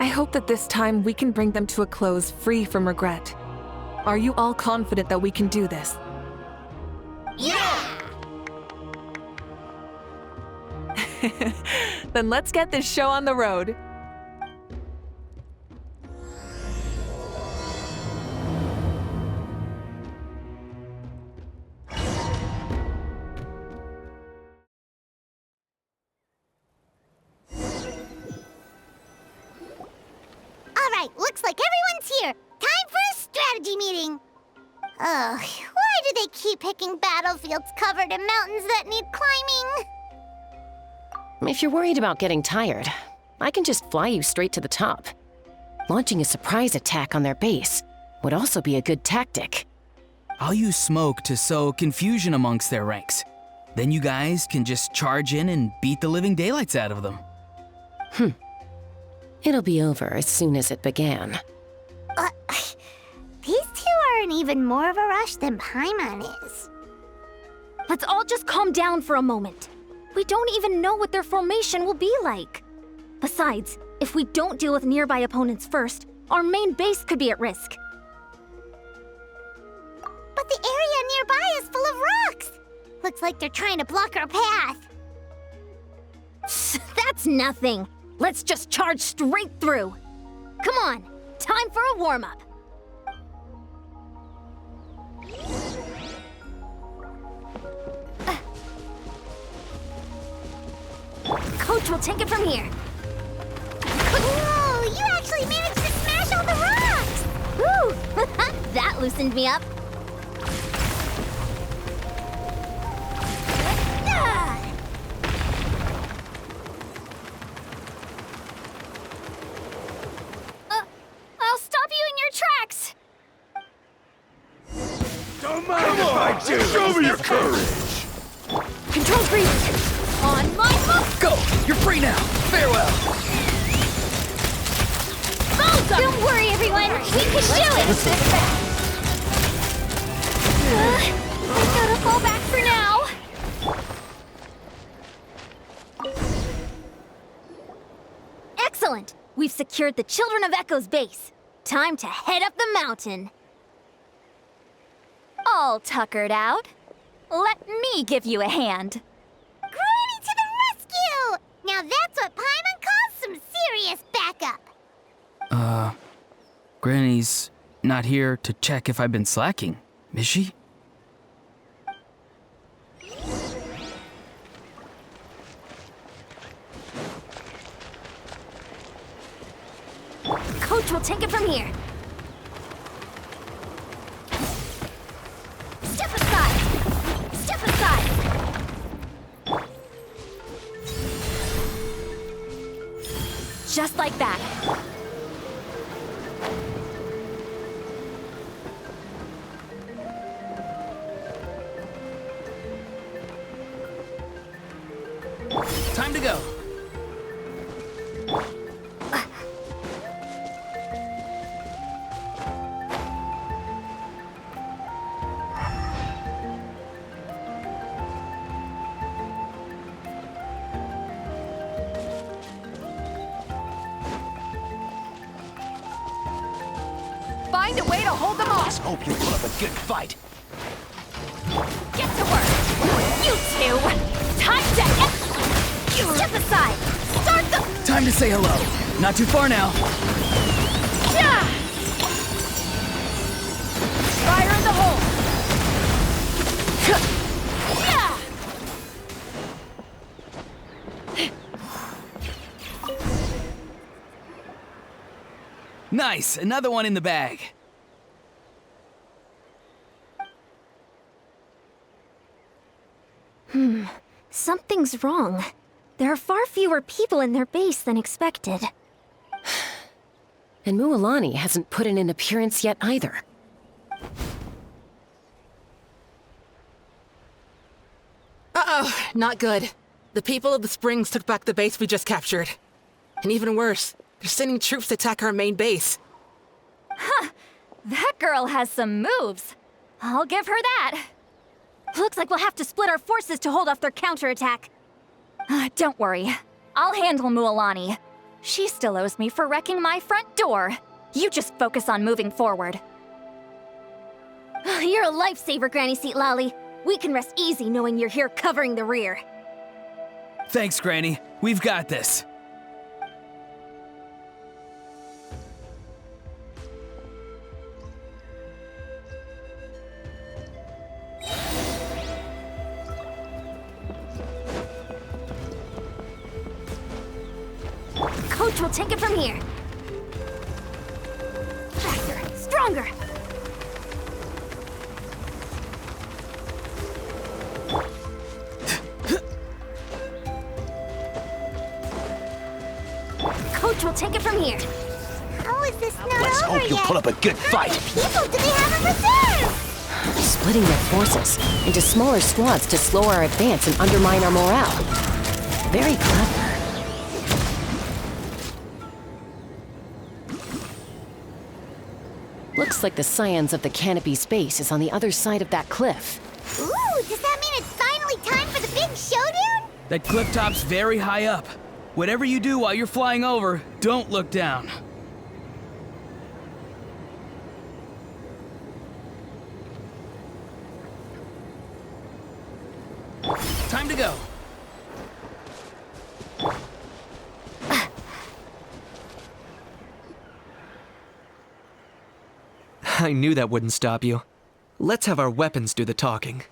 S12: I hope that this time we can bring them to a close free from regret. Are you all confident that we can do this?
S11: Yeah!
S12: Then let's get this show on the road.
S11: Alright, looks like everyone's here. Time for a strategy meeting. Ugh, why do they keep picking battlefields covered in mountains that need climbing?
S15: If you're worried about getting tired, I can just fly you straight to the top. Launching a surprise attack on their base would also be a good tactic.
S14: I'll use smoke to sow confusion amongst their ranks. Then you guys can just charge in and beat the living daylights out of them.
S15: It'll be over as soon as it began.
S11: These two are in even more of a rush than Paimon is.
S16: Let's all just calm down for a moment. We don't even know what their formation will be like. Besides, if we don't deal with nearby opponents first, our main base could be at risk.
S11: But the area nearby is full of rocks. Looks like they're trying to block our path.
S16: That's nothing. Let's just charge straight through. Come on, time for a warm-up. Coach will take it from here.
S11: Whoa, you actually managed to smash all the rocks!
S16: Woo! That loosened me up.
S1: I'll stop you in your tracks!
S4: Don't mind if I do! Show me your courage!
S16: Control breach! On my mark!
S14: Go! You're free now! Farewell!
S1: Don't worry, everyone! We can do it! I gotta fall back for now!
S16: Excellent! We've secured the Children of Echo's base. Time to head up the mountain.
S18: All tuckered out. Let me give you a hand.
S11: Granny to the rescue! Now that's what Paimon calls some serious backup.
S14: Granny's not here to check if I've been slacking, is she?
S16: Coach will take it from here. Step aside! Step aside!
S18: Just like that.
S14: Time to go.
S19: Find a way to hold them off.
S10: Let's hope you put up a good fight.
S18: Get to work. You two. Time to step aside. Start the.
S14: Time to say hello. Not too far now.
S18: Yeah.
S19: Fire in the hole.
S14: Nice, another one in the bag.
S16: Something's wrong. There are far fewer people in their base than expected.
S15: And Mualani hasn't put in an appearance yet either.
S2: Uh-oh, not good. The people of the Springs took back the base we just captured. And even worse, they're sending troops to attack our main base.
S18: Huh. That girl has some moves. I'll give her that.
S16: Looks like we'll have to split our forces to hold off their counterattack.
S18: Don't worry. I'll handle Mualani. She still owes me for wrecking my front door. You just focus on moving forward.
S16: You're a lifesaver, Granny Seat Lolly. We can rest easy knowing you're here covering the rear.
S14: Thanks, Granny. We've got this.
S16: Coach will take it from here. Faster, stronger. Coach will take it from here.
S11: How is this not
S10: Let's
S11: over
S10: hope you
S11: yet?
S10: put up a good
S11: How
S10: fight.
S11: many people do they have in reserve?
S15: Splitting their forces into smaller squads to slow our advance and undermine our morale. Very clever. Looks like the scions of the Canopy's base is on the other side of that cliff.
S11: Ooh, does that mean it's finally time for the big showdown?
S14: That cliff top's very high up. Whatever you do while you're flying over, don't look down. Time to go.
S13: I knew that wouldn't stop you. Let's have our weapons do the talking.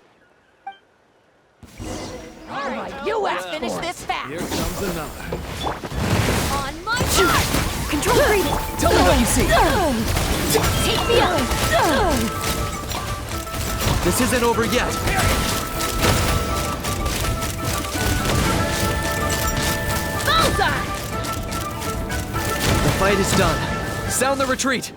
S19: All right, you let's finish this fast.
S4: Here comes another.
S19: On my mark.
S16: Control breathing.
S14: Tell me what you see.
S19: Take me out.
S13: This isn't over yet.
S19: Bullseye.
S13: The fight is done. Sound the retreat.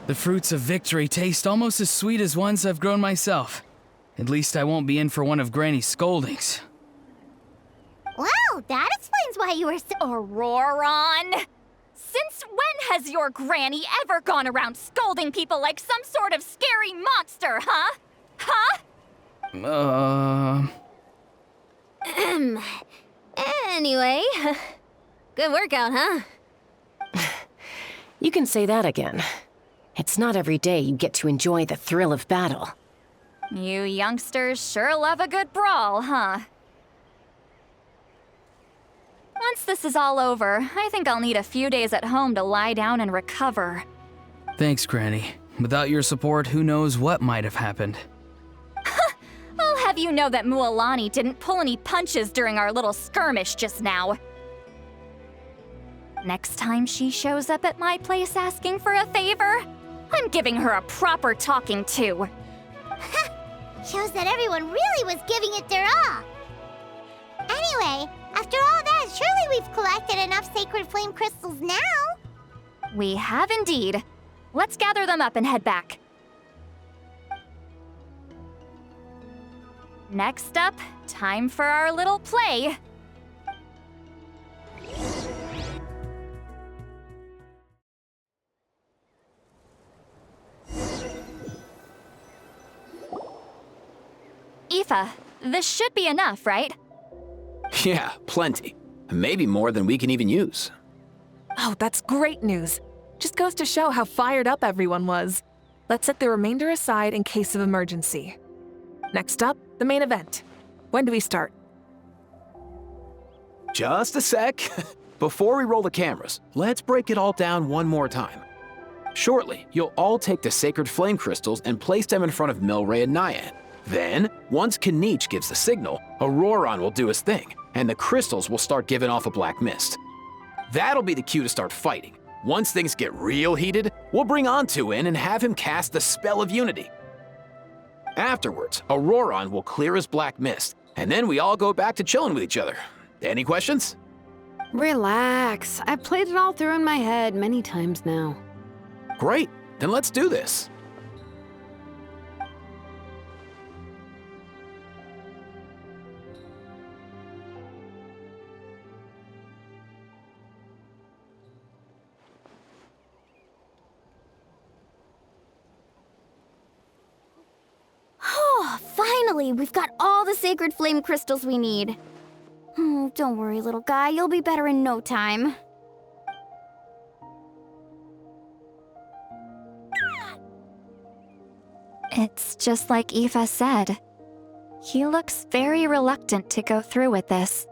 S14: The fruits of victory taste almost as sweet as ones I've grown myself. At least I won't be in for one of Granny's scoldings.
S11: Wow, that explains why you were so...
S18: Auroron! Since when has your granny ever gone around scolding people like some sort of scary monster, huh? Huh?
S16: Anyway, good workout, huh?
S15: You can say that again. It's not every day you get to enjoy the thrill of battle.
S18: You youngsters sure love a good brawl, huh? Once this is all over, I think I'll need a few days at home to lie down and recover.
S14: Thanks, Granny. Without your support, who knows what might have happened.
S18: I'll have you know that Mualani didn't pull any punches during our little skirmish just now. Next time she shows up at my place asking for a favor, I'm giving her a proper talking to.
S11: Shows that everyone really was giving it their all. Anyway, after all that, surely we've collected enough sacred flame crystals now.
S18: We have indeed. Let's gather them up and head back. Next up, time for our little play. Aoife, this should be enough, right?
S3: Yeah, plenty. Maybe more than we can even use.
S12: Oh, that's great news. Just goes to show how fired up everyone was. Let's set the remainder aside in case of emergency. Next up, the main event. When do we start?
S3: Just a sec. Before we roll the cameras, let's break it all down one more time. Shortly, you'll all take the sacred flame crystals and place them in front of Milray and Nyan. Then, once Kanich gives the signal, Auroron will do his thing, and the crystals will start giving off a black mist. That'll be the cue to start fighting. Once things get real heated, we'll bring Antu in and have him cast the Spell of Unity. Afterwards, Auroron will clear his black mist, and then we all go back to chilling with each other. Any questions?
S17: Relax. I've played it all through in my head many times now.
S3: Great, then let's do this.
S16: Oh, finally, we've got all the sacred flame crystals we need. Don't worry, little guy, you'll be better in no time.
S18: It's just like Aoife said. He looks very reluctant to go through with this.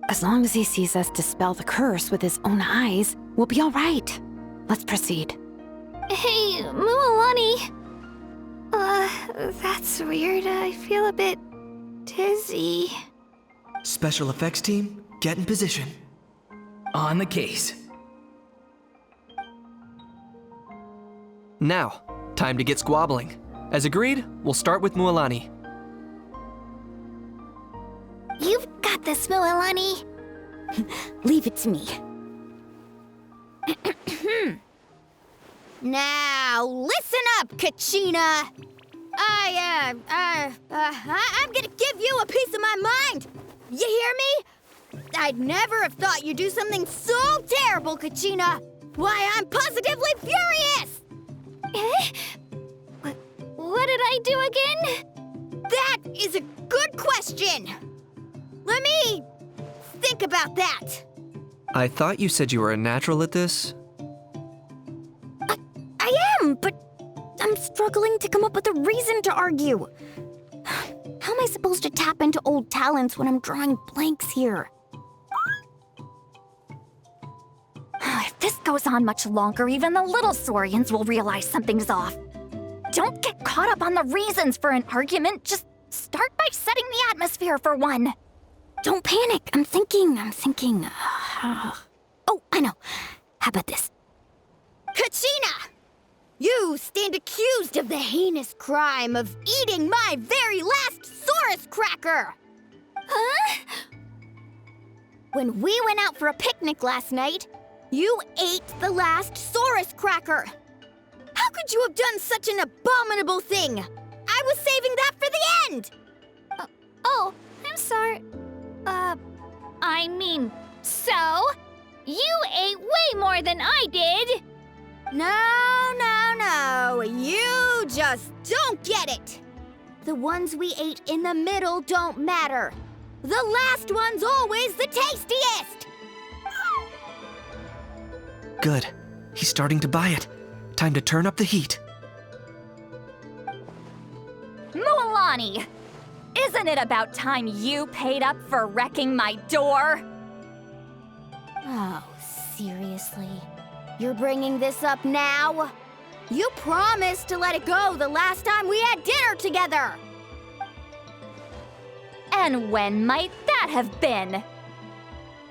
S17: As long as he sees us dispel the curse with his own eyes, we'll be all right. Let's proceed.
S1: Hey, Mualani. That's weird. I feel a bit dizzy.
S13: Special effects team, get in position.
S14: On the case.
S13: Now, time to get squabbling. As agreed, we'll start with Mualani.
S11: You've got this, Mualani.
S16: Leave it to me.
S9: Now, listen up, Kachina. I'm gonna give you a piece of my mind. You hear me? I'd never have thought you'd do something so terrible, Kachina. Why, I'm positively furious!
S1: What did I do again?
S9: That is a good question. Let me think about that.
S13: I thought you said you were a natural at this.
S16: I am, but I'm struggling to come up with a reason to argue. How am I supposed to tap into old talents when I'm drawing blanks here?
S18: If this goes on much longer, even the little Saurians will realize something's off. Don't get caught up on the reasons for an argument. Just start by setting the atmosphere for one.
S16: Don't panic. I'm thinking. Oh, I know. How about this?
S9: Kachina! You stand accused of the heinous crime of eating my very last Saurus cracker!
S1: Huh?
S9: When we went out for a picnic last night, you ate the last Saurus cracker! How could you have done such an abominable thing? I was saving that for the end!
S1: Oh, I'm sorry. I mean, so? You ate way more than I did!
S9: No. You just don't get it! The ones we ate in the middle don't matter. The last one's always the tastiest!
S13: Good. He's starting to buy it. Time to turn up the heat.
S18: Mualani! Isn't it about time you paid up for wrecking my door?
S9: Oh, seriously? You're bringing this up now?
S16: You promised to let it go the last time we had dinner together!
S18: And when might that have been?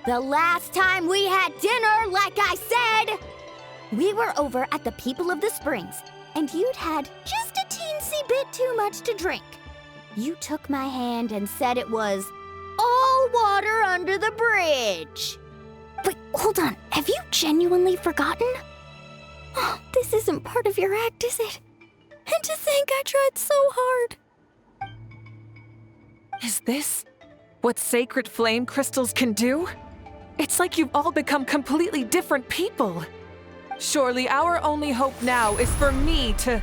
S16: The last time we had dinner, like I said! We were over at the People of the Springs, and you'd had just a teensy bit too much to drink. You took my hand and said it was all water under the bridge. Wait, hold on. Have you genuinely forgotten? Oh, this isn't part of your act, is it? And to think I tried so hard.
S12: Is this what sacred flame crystals can do? It's like you've all become completely different people. Surely our only hope now is for me to...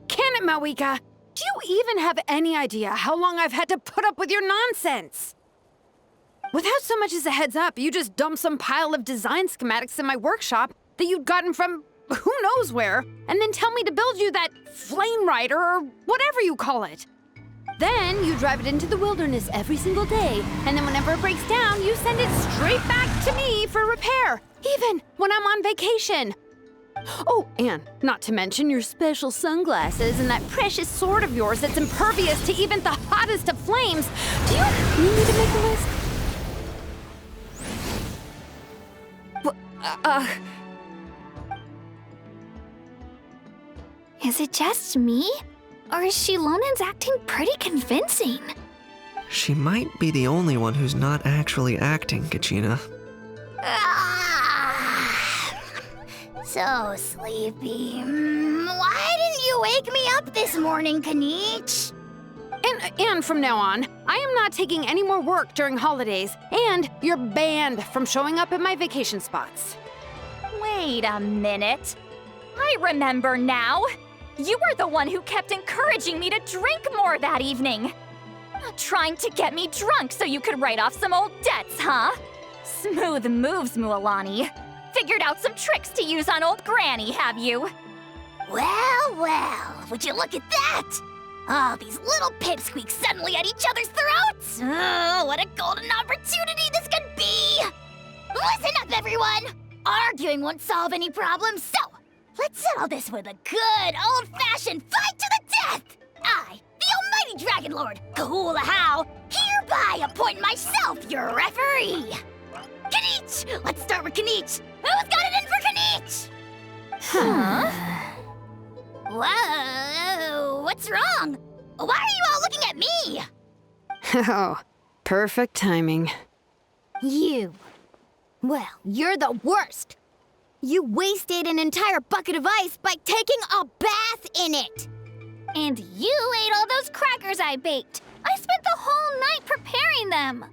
S5: Can it, Mawika? Do you even have any idea how long I've had to put up with your nonsense? Without so much as a heads up, you just dumped some pile of design schematics in my workshop that you'd gotten from who knows where, and then tell me to build you that flame rider or whatever you call it. Then you drive it into the wilderness every single day, and then whenever it breaks down, you send it straight back to me for repair, even when I'm on vacation. Oh, and not to mention your special sunglasses and that precious sword of yours that's impervious to even the hottest of flames. Do you need me to make a list?
S1: Is it just me? Or is Shilonen's acting pretty convincing?
S13: She might be the only one who's not actually acting, Kachina.
S11: So sleepy. Why didn't you wake me up this morning, Kanich?
S5: And from now on, I am not taking any more work during holidays, and you're banned from showing up at my vacation spots.
S18: Wait a minute. I remember now. You were the one who kept encouraging me to drink more that evening. Trying to get me drunk so you could write off some old debts, huh? Smooth moves, Mualani. Figured out some tricks to use on old Granny, have you?
S11: Well, would you look at that? Oh, these little pipsqueaks suddenly at each other's throats! Oh, what a golden opportunity this could be! Listen up, everyone! Arguing won't solve any problems, so let's settle this with a good old-fashioned fight to the death! I, the almighty Dragon Lord, Kahula How, hereby appoint myself your referee! Kanich! Let's start with Kanich! Who's got it in for Kanich? Huh? Whoa, what's wrong? Why are you all looking at me?
S5: Oh, perfect timing.
S16: You. Well, you're the worst. You wasted an entire bucket of ice by taking a bath in it.
S1: And you ate all those crackers I baked. I spent the whole night preparing them.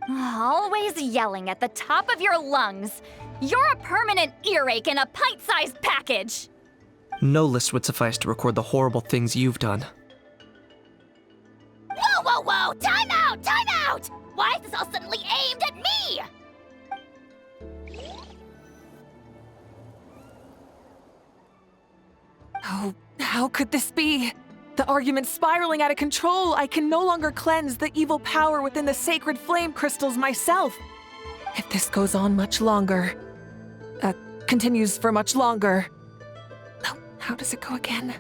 S18: Always yelling at the top of your lungs. You're a permanent earache in a pint-sized package.
S13: No list would suffice to record the horrible things you've done.
S11: Whoa! Time out! Time out! Why is this all suddenly aimed at me?
S12: Oh, how could this be? The argument's spiraling out of control. I can no longer cleanse the evil power within the sacred flame crystals myself. If this goes on much longer, continues for much longer. Oh, how does it go again?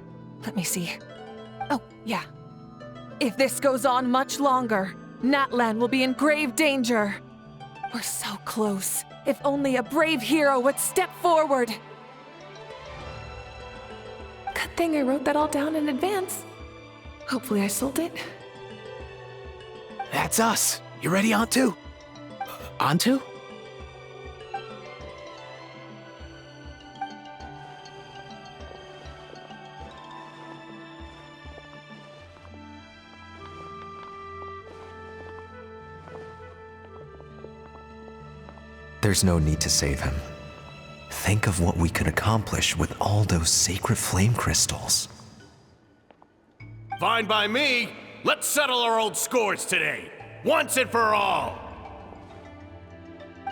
S12: Let me see. Oh, yeah. If this goes on much longer, Natlan will be in grave danger. We're so close. If only a brave hero would step forward. Good thing I wrote that all down in advance. Hopefully I sold it.
S3: That's us. You ready, Antu? Antu?
S21: There's no need to save him. Think of what we could accomplish with all those sacred flame crystals.
S4: Fine by me. Let's settle our old scores today, once and for all.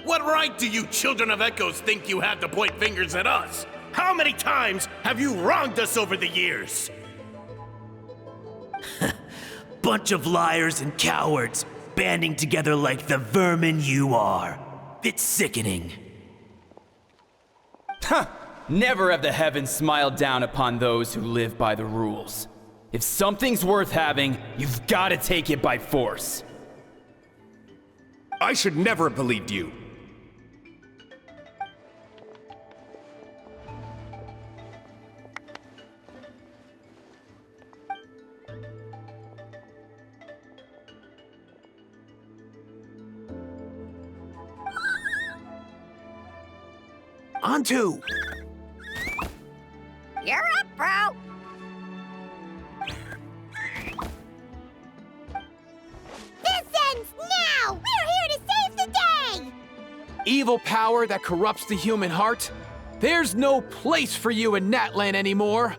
S4: What right do you children of Echoes think you have to point fingers at us? How many times have you wronged us over the years?
S10: Bunch of liars and cowards. banding together like the vermin you are. It's sickening.
S6: Huh! Never have the heavens smiled down upon those who live by the rules. If something's worth having, you've got to take it by force.
S8: I should never have believed you.
S4: Onto!
S11: You're up, bro! This ends now! We're here to save the day!
S3: Evil power that corrupts the human heart? There's no place for you in Natlan anymore.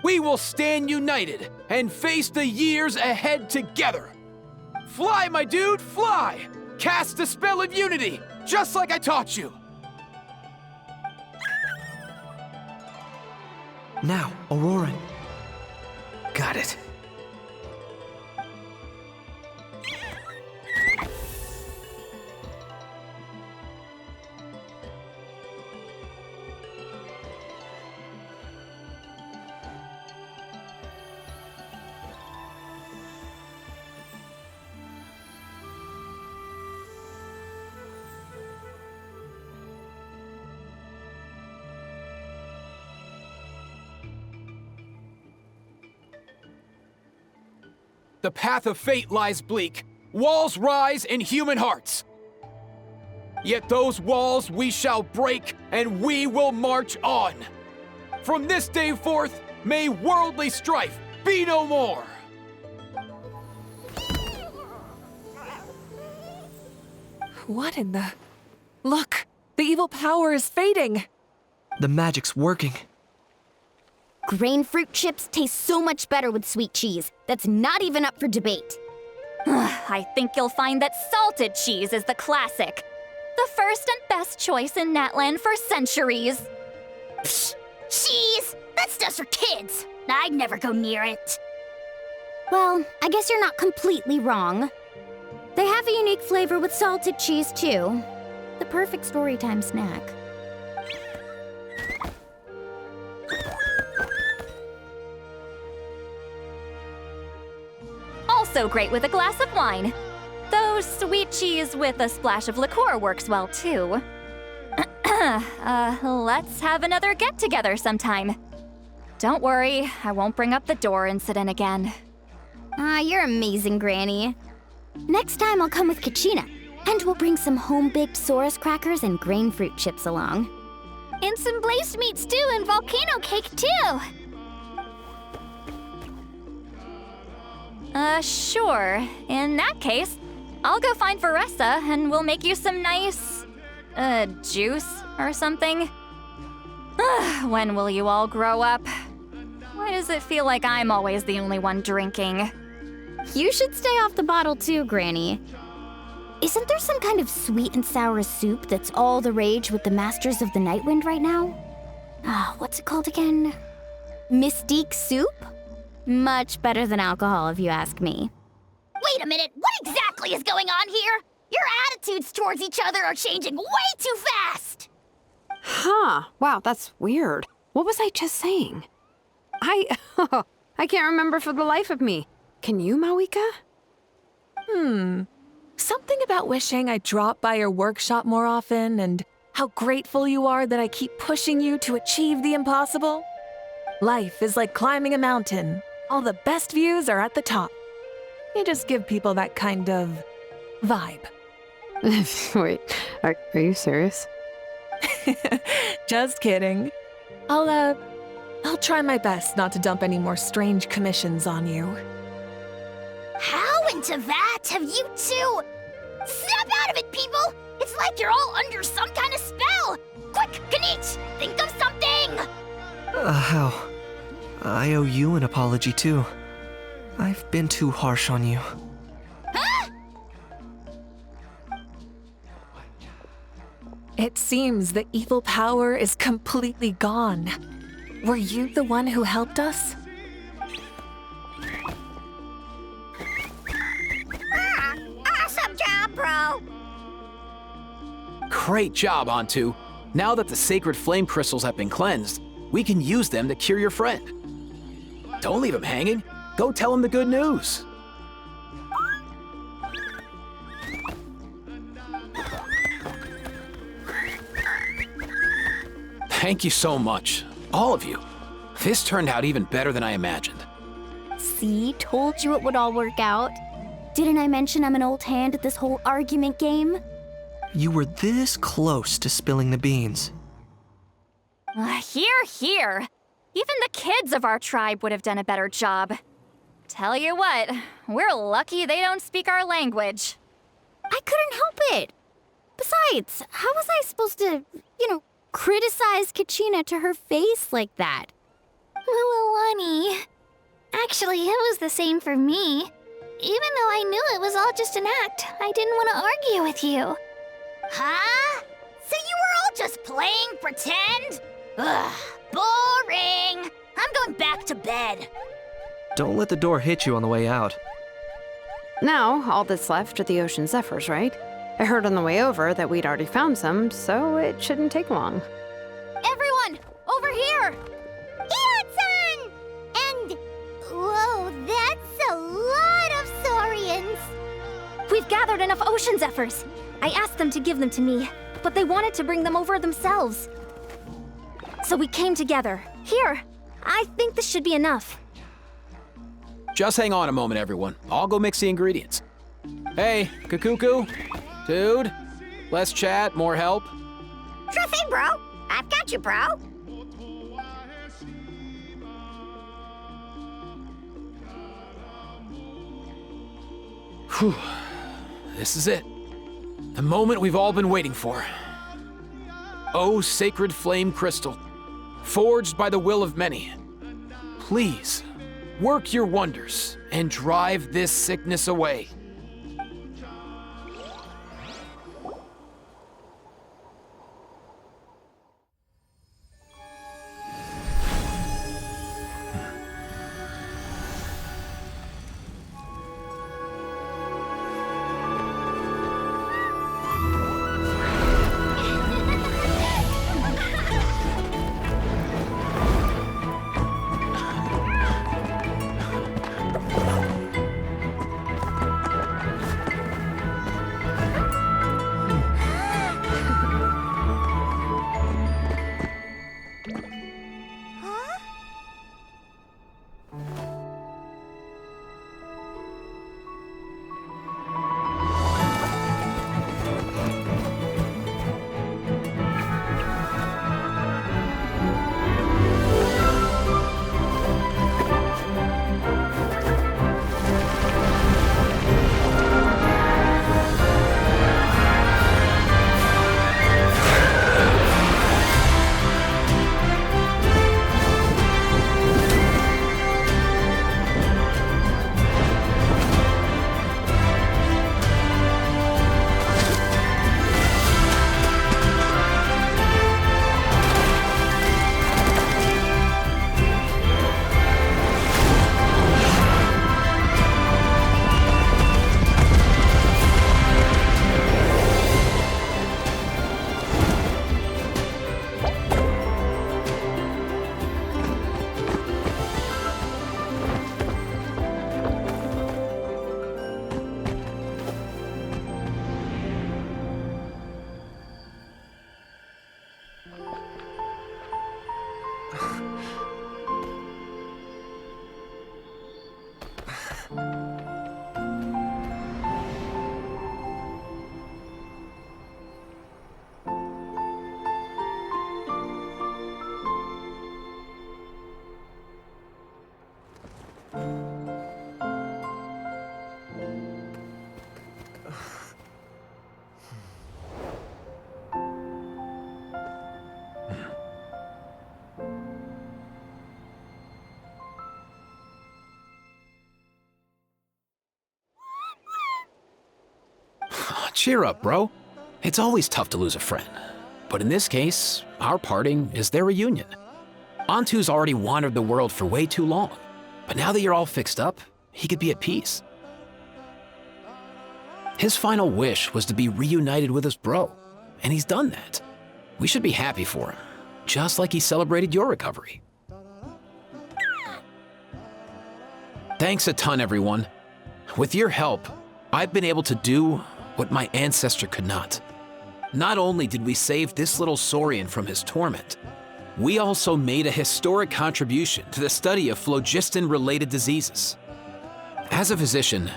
S3: We will stand united and face the years ahead together. Fly, my dude, fly! Cast the spell of unity, just like I taught you.
S13: Now, Auroran.
S2: Got it.
S3: The path of fate lies bleak. Walls rise in human hearts. Yet those walls we shall break, and we will march on. From this day forth, may worldly strife be no more.
S12: What in the... Look! The evil power is fading!
S13: The magic's working.
S16: Grain fruit chips taste so much better with sweet cheese. That's not even up for debate.
S18: I think you'll find that salted cheese is the classic. The first and best choice in Natlan for centuries.
S11: Psh! Cheese! That stuff's for kids! I'd never go near it.
S16: Well, I guess you're not completely wrong. They have a unique flavor with salted cheese, too. The perfect storytime snack.
S18: Also great with a glass of wine. Though sweet cheese with a splash of liqueur works well, too. Let's have another get-together sometime. Don't worry, I won't bring up the door incident again.
S16: You're amazing, Granny. Next time I'll come with Kachina, and we'll bring some home-baked Saurus crackers and grain fruit chips along.
S1: And some blazed meat stew and volcano cake, too!
S18: Sure. In that case, I'll go find Varessa and we'll make you some nice, juice or something. When will you all grow up? Why does it feel like I'm always the only one drinking?
S16: You should stay off the bottle too, Granny. Isn't there some kind of sweet and sour soup that's all the rage with the Masters of the Nightwind right now? What's it called again? Mystique soup? Much better than alcohol, if you ask me.
S11: Wait a minute, what exactly is going on here? Your attitudes towards each other are changing way too fast!
S17: Huh. Wow, that's weird. What was I just saying? I can't remember for the life of me. Can you, Mawika?
S12: Something about wishing I dropped by your workshop more often and how grateful you are that I keep pushing you to achieve the impossible. Life is like climbing a mountain. All the best views are at the top. You just give people that kind of vibe.
S17: Wait, are you serious?
S12: Just kidding. I'll try my best not to dump any more strange commissions on you.
S11: How into that have you two? Snap out of it, people! It's like you're all under some kind of spell! Quick, Kanich, think of something!
S13: How? I owe you an apology too. I've been too harsh on you.
S11: Huh?
S12: It seems the evil power is completely gone. Were you the one who helped us?
S3: Great job, Antu. Now that the sacred flame crystals have been cleansed, we can use them to cure your friend. Don't leave him hanging. Go tell him the good news. Thank you so much, all of you. This turned out even better than I imagined.
S16: See, told you it would all work out. Didn't I mention I'm an old hand at this whole argument game?
S13: You were this close to spilling the beans.
S18: Here. Even the kids of our tribe would have done a better job. Tell you what, we're lucky they don't speak our language.
S16: I couldn't help it. Besides, how was I supposed to, criticize Kachina to her face like that?
S1: Mualani. Actually, it was the same for me. Even though I knew it was all just an act, I didn't want to argue with you.
S9: Huh? So you were all just playing pretend? Ugh, boring. I'm going back to bed.
S13: Don't let the door hit you on the way out.
S17: Now, all that's left are the ocean zephyrs, right? I heard on the way over that we'd already found some, so it shouldn't take long.
S18: Everyone, over here!
S11: Ian-san! And... whoa, that's a lot of Saurians!
S1: We've gathered enough ocean zephyrs. I asked them to give them to me, but they wanted to bring them over themselves. So we came together. Here, I think this should be enough.
S3: Just hang on a moment, everyone. I'll go mix the ingredients. Hey, Kakuku, dude, less chat, more help.
S9: Sure thing, bro. I've got you, bro.
S3: Whew. This is it. The moment we've all been waiting for. Oh, sacred flame crystal, forged by the will of many. Please, work your wonders and drive this sickness away. Cheer up, bro. It's always tough to lose a friend. But in this case, our parting is their reunion. Antu's already wandered the world for way too long. But now that you're all fixed up, he could be at peace. His final wish was to be reunited with his bro. and he's done that. We should be happy for him, just like he celebrated your recovery. Thanks a ton, everyone. With your help, I've been able to do what my ancestor could not. Not only did we save this little Saurian from his torment, we also made a historic contribution to the study of phlogiston-related diseases. As a physician,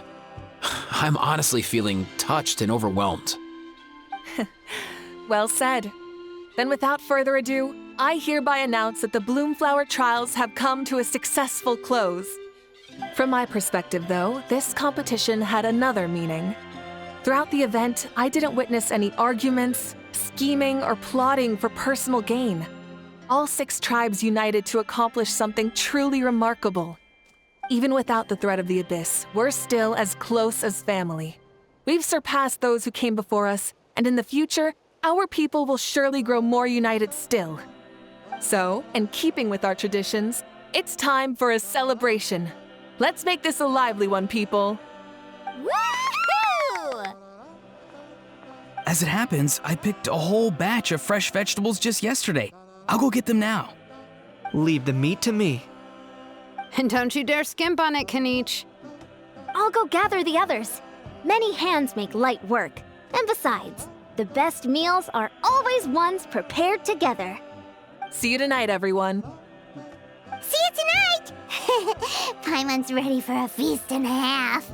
S3: I'm honestly feeling touched and overwhelmed.
S12: Well said. Then without further ado, I hereby announce that the Bloomflower trials have come to a successful close. From my perspective, though, this competition had another meaning. Throughout the event, I didn't witness any arguments, scheming, or plotting for personal gain. All 6 tribes united to accomplish something truly remarkable. Even without the threat of the Abyss, we're still as close as family. We've surpassed those who came before us, and in the future, our people will surely grow more united still. So, in keeping with our traditions, it's time for a celebration. Let's make this a lively one, people.
S11: Woohoo!
S14: As it happens, I picked a whole batch of fresh vegetables just yesterday. I'll go get them now.
S13: Leave the meat to me.
S5: And don't you dare skimp on it, Kanich.
S16: I'll go gather the others. Many hands make light work. And besides, the best meals are always ones prepared together.
S12: See you tonight, everyone.
S11: See you tonight! Paimon's ready for a feast and a half.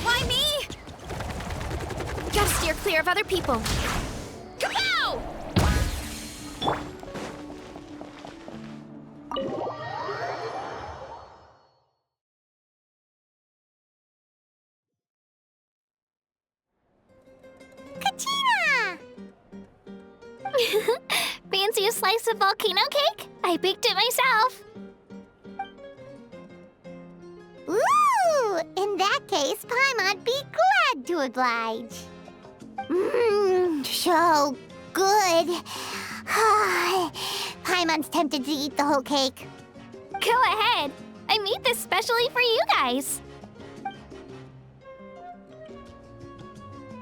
S1: Why me? Gotta steer clear of other people. Kapow!
S11: Katina!
S1: Fancy a slice of volcano cake? I baked it myself.
S11: Ooh! In that case, Paimon'd be glad to oblige. Mmm, so good. Paimon's tempted to eat the whole cake.
S1: Go ahead. I made this specially for you guys.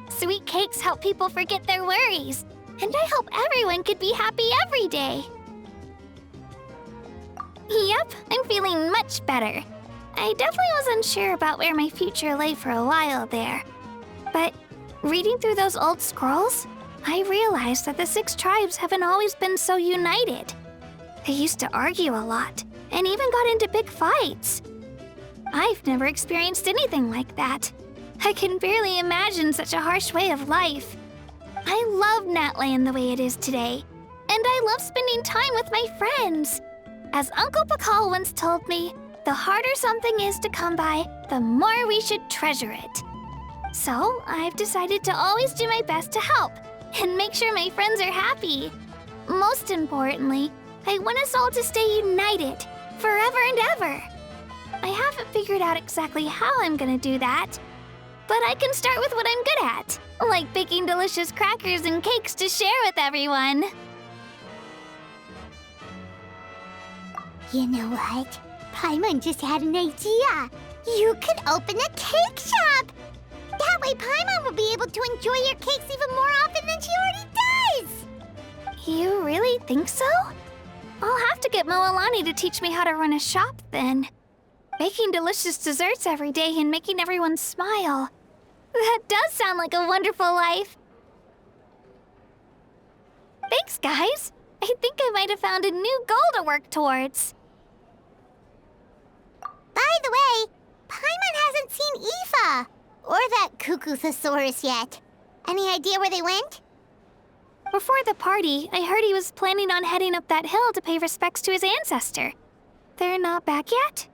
S1: Sweet cakes help people forget their worries. And I hope everyone could be happy every day. Yep, I'm feeling much better. I definitely was unsure about where my future lay for a while there. But reading through those old scrolls, I realized that the 6 tribes haven't always been so united. They used to argue a lot, and even got into big fights. I've never experienced anything like that. I can barely imagine such a harsh way of life. I love Natland the way it is today, and I love spending time with my friends. As Uncle Pakal once told me, the harder something is to come by, the more we should treasure it. So I've decided to always do my best to help and make sure my friends are happy. Most importantly, I want us all to stay united forever and ever. I haven't figured out exactly how I'm gonna do that, but I can start with what I'm good at, like baking delicious crackers and cakes to share with everyone.
S11: You know what? Paimon just had an idea. You could open a cake shop. That way Paimon will be able to enjoy your cakes even more often than she already does.
S1: You really think so? I'll have to get Moalani to teach me how to run a shop then. Baking delicious desserts every day and making everyone smile. That does sound like a wonderful life. Thanks, guys. I think I might have found a new goal to work towards.
S11: By the way, Paimon hasn't seen Aoife or that Cuckoo-thosaurus yet. Any idea where they went?
S1: Before the party, I heard he was planning on heading up that hill to pay respects to his ancestor. They're not back yet?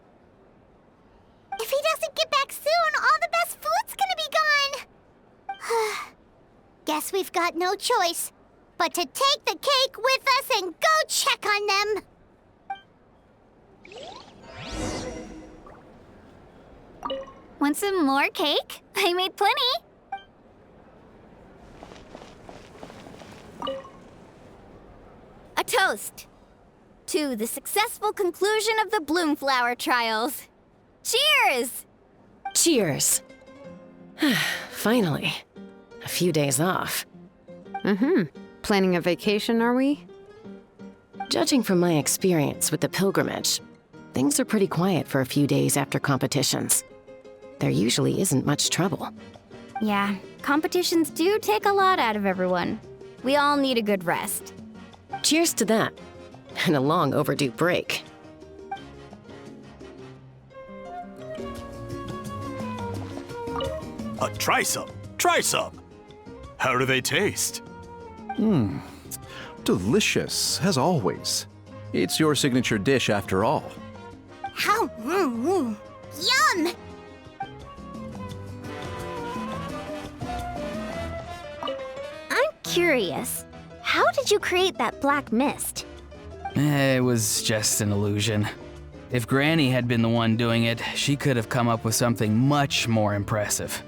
S11: If he doesn't get back soon, all the best food's gonna be gone. Guess we've got no choice but to take the cake with us and go check on them.
S1: Want some more cake? I made plenty.
S16: A toast to the successful conclusion of the Bloomflower trials. Cheers!
S15: Cheers. Finally. A few days off.
S17: Planning a vacation, are we?
S15: Judging from my experience with the pilgrimage, things are pretty quiet for a few days after competitions. There usually isn't much trouble.
S16: Yeah, competitions do take a lot out of everyone. We all need a good rest.
S15: Cheers to that. And a long overdue break.
S7: Try some. Try some. How do they taste?
S20: Delicious, as always. It's your signature dish after all.
S11: How? Yum!
S16: I'm curious. How did you create that black mist?
S14: It was just an illusion. If Granny had been the one doing it, she could have come up with something much more impressive.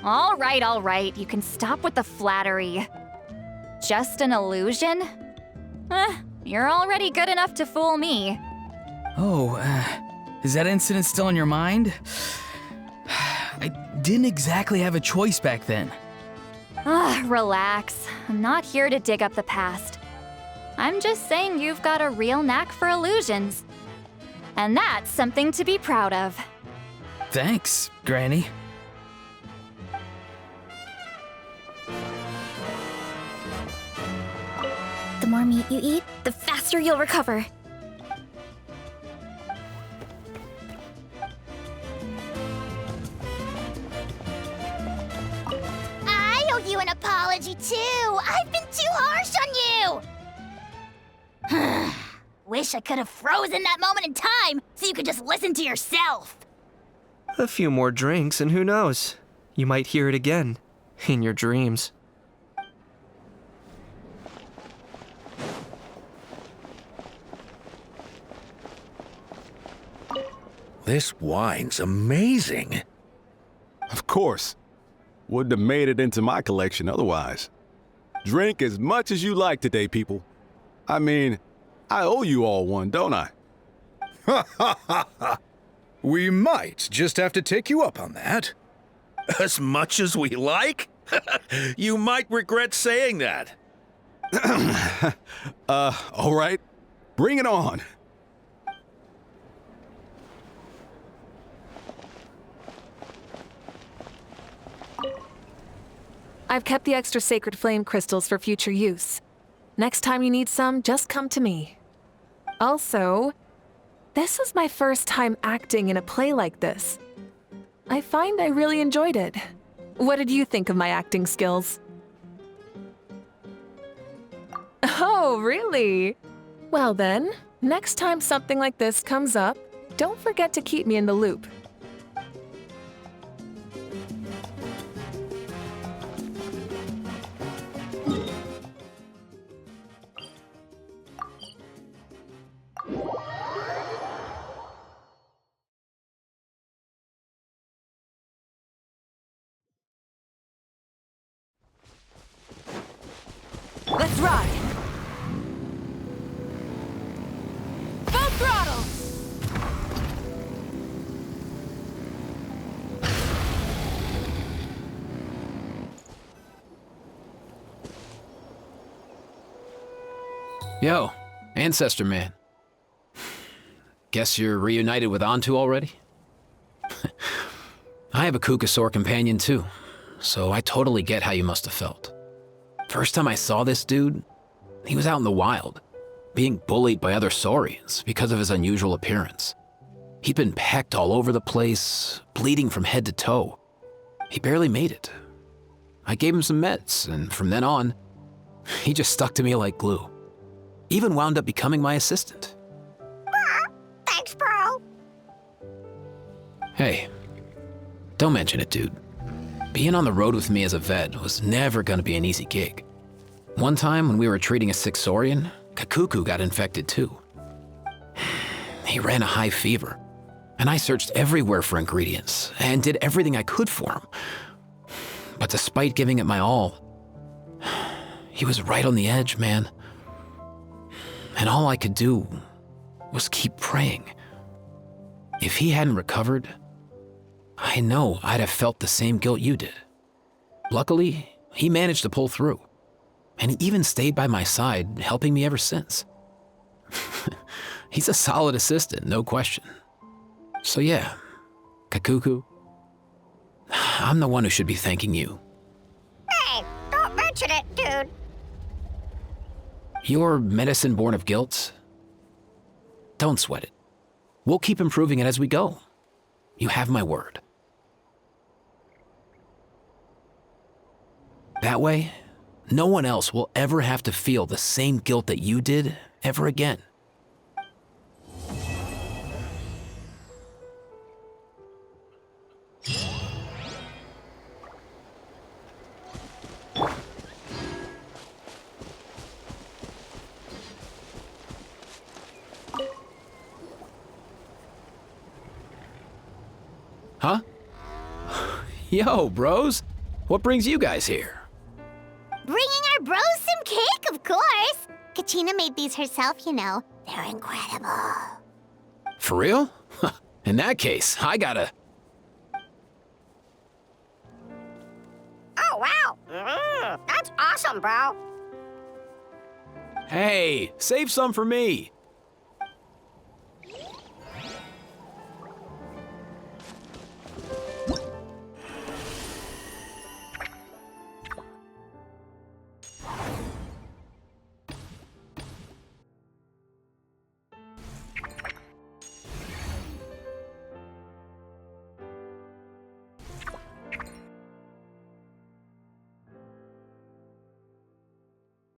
S18: All right. You can stop with the flattery. Just an illusion? You're already good enough to fool me.
S14: Oh, is that incident still in your mind? I didn't exactly have a choice back then.
S18: Relax. I'm not here to dig up the past. I'm just saying you've got a real knack for illusions. And that's something to be proud of.
S14: Thanks, Granny.
S16: The more meat you eat, the faster you'll recover.
S11: I owe you an apology, too. I've been too harsh on you. Wish I could have frozen that moment in time so you could just listen to yourself.
S13: A few more drinks, and who knows? You might hear it again. In your dreams.
S23: This wine's amazing.
S24: Of course. Wouldn't have made it into my collection otherwise. Drink as much as you like today, people. I mean, I owe you all one, don't I?
S23: Ha ha ha ha! We might just have to take you up on that. As much as we like? You might regret saying that.
S24: All right. Bring it on.
S12: I've kept the extra sacred flame crystals for future use. Next time you need some, just come to me. Also, this was my first time acting in a play like this. I find I really enjoyed it. What did you think of my acting skills? Oh, really? Well then, next time something like this comes up, don't forget to keep me in the loop.
S19: Let's ride! Full throttle!
S3: Yo, Ancestor Man. Guess you're reunited with Antu already? I have a Kukasaur companion too, so I totally get how you must have felt. First time I saw this dude, he was out in the wild, being bullied by other Saurians because of his unusual appearance. He'd been pecked all over the place, bleeding from head to toe. He barely made it. I gave him some meds, and from then on, he just stuck to me like glue. Even wound up becoming my assistant.
S11: Thanks, bro.
S3: Hey, don't mention it, dude. Being on the road with me as a vet was never gonna be an easy gig. One time when we were treating a sick Saurian, Kakuku got infected too. He ran a high fever. And I searched everywhere for ingredients and did everything I could for him. But despite giving it my all, he was right on the edge, man. And all I could do was keep praying. If he hadn't recovered, I know I'd have felt the same guilt you did. Luckily, he managed to pull through. And he even stayed by my side, helping me ever since. He's a solid assistant, no question. So yeah, Kakuku, I'm the one who should be thanking you.
S11: Hey, don't mention it, dude.
S3: Your medicine born of guilt? Don't sweat it. We'll keep improving it as we go. You have my word. That way, no one else will ever have to feel the same guilt that you did ever again. Huh? Yo, bros. What brings you guys here?
S11: Bringing our bros some cake, of course. Kachina made these herself, you know. They're incredible.
S3: For real? In that case, I gotta...
S11: Oh, wow. That's awesome, bro.
S3: Hey, save some for me.